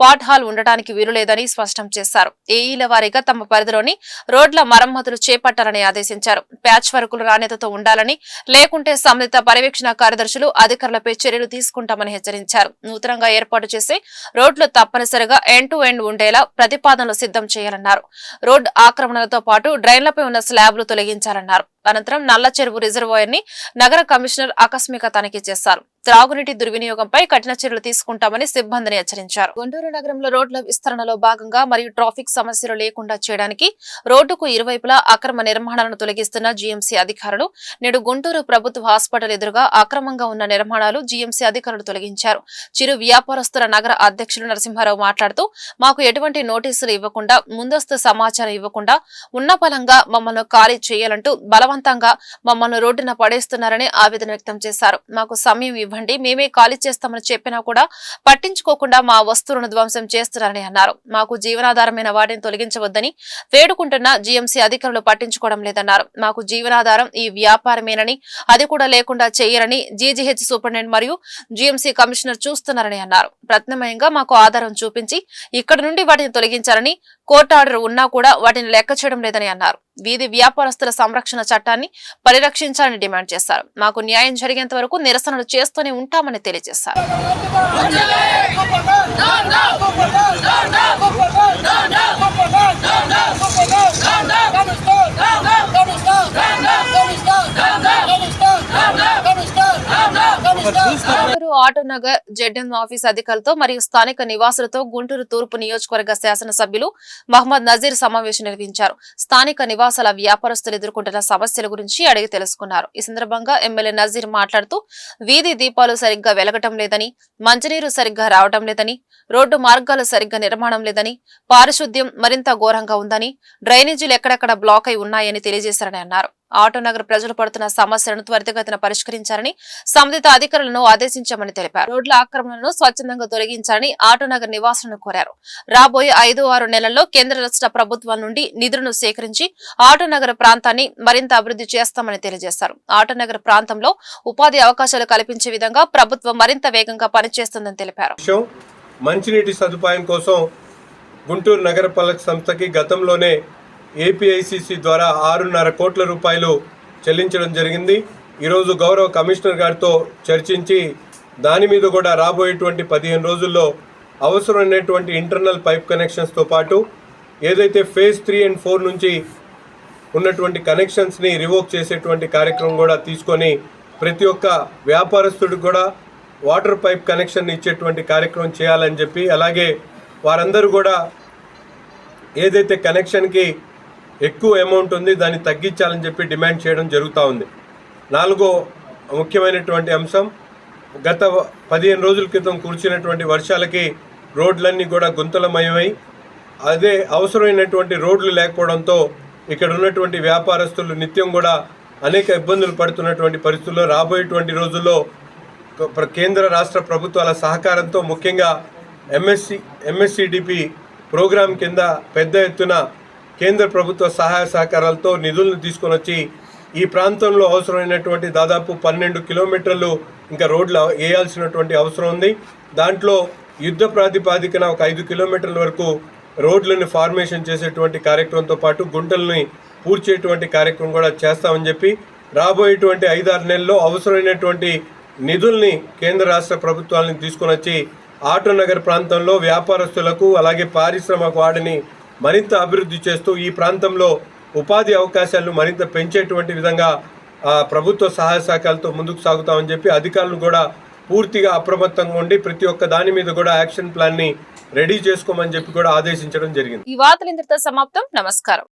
పాట్ హాల్ ఉండటానికి వీలులేదని స్పష్టం చేశారు. ఏఈల వారీగా తమ పరిధిలోని రోడ్ల మరమ్మతులు చేపట్టాలని ఆదేశించారు. ప్యాచ్ వర్కులు నాణ్యతతో ఉండాలని, లేకుంటే సంబంధిత పర్యవేక్షణ కార్యదర్శులు అధికారులపై చర్యలు తీసుకుంటామని హెచ్చరించారు. నూతనంగా ఏర్పాటు చేసే రోడ్లు తప్పనిసరిగా ఎండ్ టు ఎండ్ ఉండేలా ప్రతిపాదనలు సిద్ధం చేయాలన్నారు. రోడ్ ఆక్రమణలతో పాటు డ్రైన్లపై ఉన్న స్లాబ్లు తొలగించాలన్నారు. అనంతరం నల్ల చెరువు రిజర్వాయర్ ని నగర కమిషనర్ ఆకస్మిక తనిఖీ చేశారు. త్రాగునీటి దుర్వినియోగంపై కఠిన చర్యలు తీసుకుంటామని సిబ్బందిని హెచ్చరించారు. గుంటూరు నగరంలో రోడ్ల విస్తరణలో భాగంగా మరియు ట్రాఫిక్ సమస్యలు లేకుండా చేయడానికి రోడ్డుకు ఇరువైపులా అక్రమ నిర్మాణాలను తొలగిస్తున్న జీఎంసీ అధికారులు నేడు గుంటూరు ప్రభుత్వ హాస్పిటల్ ఎదురుగా అక్రమంగా ఉన్న నిర్మాణాలు జీఎంసీ అధికారులు తొలగించారు. చిరు వ్యాపారస్తుల నగర అధ్యక్షులు నరసింహారావు మాట్లాడుతూ మాకు ఎటువంటి నోటీసులు ఇవ్వకుండా, ముందస్తు సమాచారం ఇవ్వకుండా ఉన్న పలంగా మమ్మల్ని ఖాళీ చేయాలంటూ బలవంతంగా మమ్మల్ని రోడ్డున పడేస్తున్నారని ఆవేదన వ్యక్తం చేశారు. మాకు సమయం ఇవ్వండి, మేమే ఖాళీ చేస్తామని చెప్పినా కూడా పట్టించుకోకుండా మా వస్తువులను ధ్వంసం చేస్తున్నారని అన్నారు. మాకు జీవనాధారమైన వాటిని తొలగించవద్దని వేడుకుంటున్న జీఎంసీ అధికారులు పట్టించుకోవడం లేదన్నారు. మాకు జీవనాధారం ఈ వ్యాపారమేనని, అది కూడా లేకుండా చేయరని జీజీహెచ్ సూపరింటెండెంట్ మరియు జీఎంసీ కమిషనర్ చూస్తున్నారని అన్నారు. ప్రత్యామ్నాయంగా మాకు ఆధారం చూపించి ఇక్కడ నుండి వాటిని తొలగించాలని కోర్టు ఆర్డర్ ఉన్నా కూడా వాటిని లెక్క చేయడం లేదని అన్నారు. వీధి వ్యాపారస్తుల సంరక్షణ చట్టాన్ని పరిరక్షించాలని డిమాండ్ చేశారు. మాకు న్యాయం జరిగేంత వరకు నిరసనలు చేస్తూనే ఉంటామని తెలియజేశారు. ఆటోనగర్ జెడ్ఎం ఆఫీస్ అధికారులతో మరియు స్థానిక నివాసులతో గుంటూరు తూర్పు నియోజకవర్గ శాసనసభ్యులు మహమ్మద్ నజీర్ సమావేశం నిర్వహించారు. స్థానిక నివాసాల వ్యాపారస్తులు ఎదుర్కొంటున్న సమస్యల గురించి అడిగి తెలుసుకున్నారు. ఈ సందర్భంగా ఎమ్మెల్యే నజీర్ మాట్లాడుతూ వీధి దీపాలు సరిగ్గా వెలగటం లేదని, మంచినీరు సరిగ్గా రావడం లేదని, రోడ్డు మార్గాలు సరిగ్గా నిర్మాణం లేదని, పారిశుద్ధ్యం మరింత ఘోరంగా ఉందని, డ్రైనేజీలు ఎక్కడెక్కడ బ్లాక్ అయి ఉన్నాయని తెలియజేశారని అన్నారు. ఆటోనగర్ ప్రజలు పడుతున్న సమస్యలను త్వరితగతిన పరిష్కరించాలని సంబంధిత అధికారులను ఆదేశించామని తెలిపారు. రోడ్ల ఆక్రమణలను స్వచ్ఛందంగా తొలగించాలని ఆటోనగర్ నివాసులను కోరారు. రాబోయే 5-6 నెలల్లో కేంద్ర రాష్ట్ర ప్రభుత్వాల నుండి నిధులను సేకరించి ఆటోనగర్ ప్రాంతాన్ని మరింత అభివృద్ధి చేస్తామని తెలియజేశారు. ఆటోనగర్ ప్రాంతంలో ఉపాధి అవకాశాలు కల్పించే విధంగా ప్రభుత్వం మరింత వేగంగా పనిచేస్తుందని తెలిపారు. మంచినీటి సదుపాయం కోసం గుంటూరు నగరపాలక సంస్థకి గతంలోనే ఏపీఐసిసి ద్వారా 6.5 కోట్ల రూపాయలు చెల్లించడం జరిగింది. ఈరోజు గౌరవ కమిషనర్ గారితో చర్చించి దాని మీద కూడా రాబోయేటువంటి 15 రోజుల్లో అవసరమైనటువంటి ఇంటర్నల్ పైప్ కనెక్షన్స్తో పాటు ఏదైతే ఫేజ్ 3 and 4 నుంచి ఉన్నటువంటి కనెక్షన్స్ని రివోక్ చేసేటువంటి కార్యక్రమం కూడా తీసుకొని ప్రతి ఒక్క వ్యాపారస్తుడికి కూడా వాటర్ పైప్ కనెక్షన్ ఇచ్చేటువంటి కార్యక్రమం చేయాలని చెప్పి, అలాగే వారందరూ కూడా ఏదైతే కనెక్షన్కి ఎక్కువ అమౌంట్ ఉంది దాన్ని తగ్గించాలని చెప్పి డిమాండ్ చేయడం జరుగుతూ ఉంది. 4వ ముఖ్యమైనటువంటి అంశం, గత 15 రోజుల క్రితం కురిసినటువంటి వర్షాలకి రోడ్లన్నీ కూడా గుంతలమయమై అదే అవసరమైనటువంటి రోడ్లు లేకపోవడంతో ఇక్కడ ఉన్నటువంటి వ్యాపారస్తులు నిత్యం కూడా అనేక ఇబ్బందులు పడుతున్నటువంటి పరిస్థితుల్లో రాబోయేటువంటి రోజుల్లో కేంద్ర రాష్ట్ర ప్రభుత్వాల సహకారంతో ముఖ్యంగా ఎంఎస్సిడిపి ప్రోగ్రాం కింద పెద్ద ఎత్తున కేంద్ర ప్రభుత్వ సహాయ సహకారాలతో నిధులను తీసుకొని వచ్చి ఈ ప్రాంతంలో అవసరమైనటువంటి దాదాపు 12 కిలోమీటర్లు ఇంకా రోడ్లు వేయాల్సినటువంటి అవసరం ఉంది. దాంట్లో యుద్ధ ప్రాతిపాదికన ఒక 5 కిలోమీటర్ల వరకు రోడ్లను ఫార్మేషన్ చేసేటువంటి కార్యక్రమంతో పాటు గుంటల్ని పూడ్చేటువంటి కార్యక్రమం కూడా చేస్తామని చెప్పి రాబోయేటువంటి 5-6 నెలల్లో అవసరమైనటువంటి నిధుల్ని కేంద్ర రాష్ట్ర ప్రభుత్వాలను తీసుకొని వచ్చి ఆటోనగర్ ప్రాంతంలో వ్యాపారస్తులకు అలాగే పారిశ్రామిక వాడిని మరింత అభివృద్ధి చేస్తూ ఈ ప్రాంతంలో ఉపాధి అవకాశాలను మరింత పెంచేటువంటి విధంగా ప్రభుత్వ సహాయ సహకారాలతో ముందుకు సాగుతామని చెప్పి అధికారులు కూడా పూర్తిగా అప్రమత్తంగా ఉండి ప్రతి ఒక్క దాని మీద కూడా యాక్షన్ ప్లాన్ ని రెడీ చేసుకోమని చెప్పి కూడా ఆదేశించడం జరిగింది. ఈ వార్తలు ఇంతటితో సమాప్తం. నమస్కారం.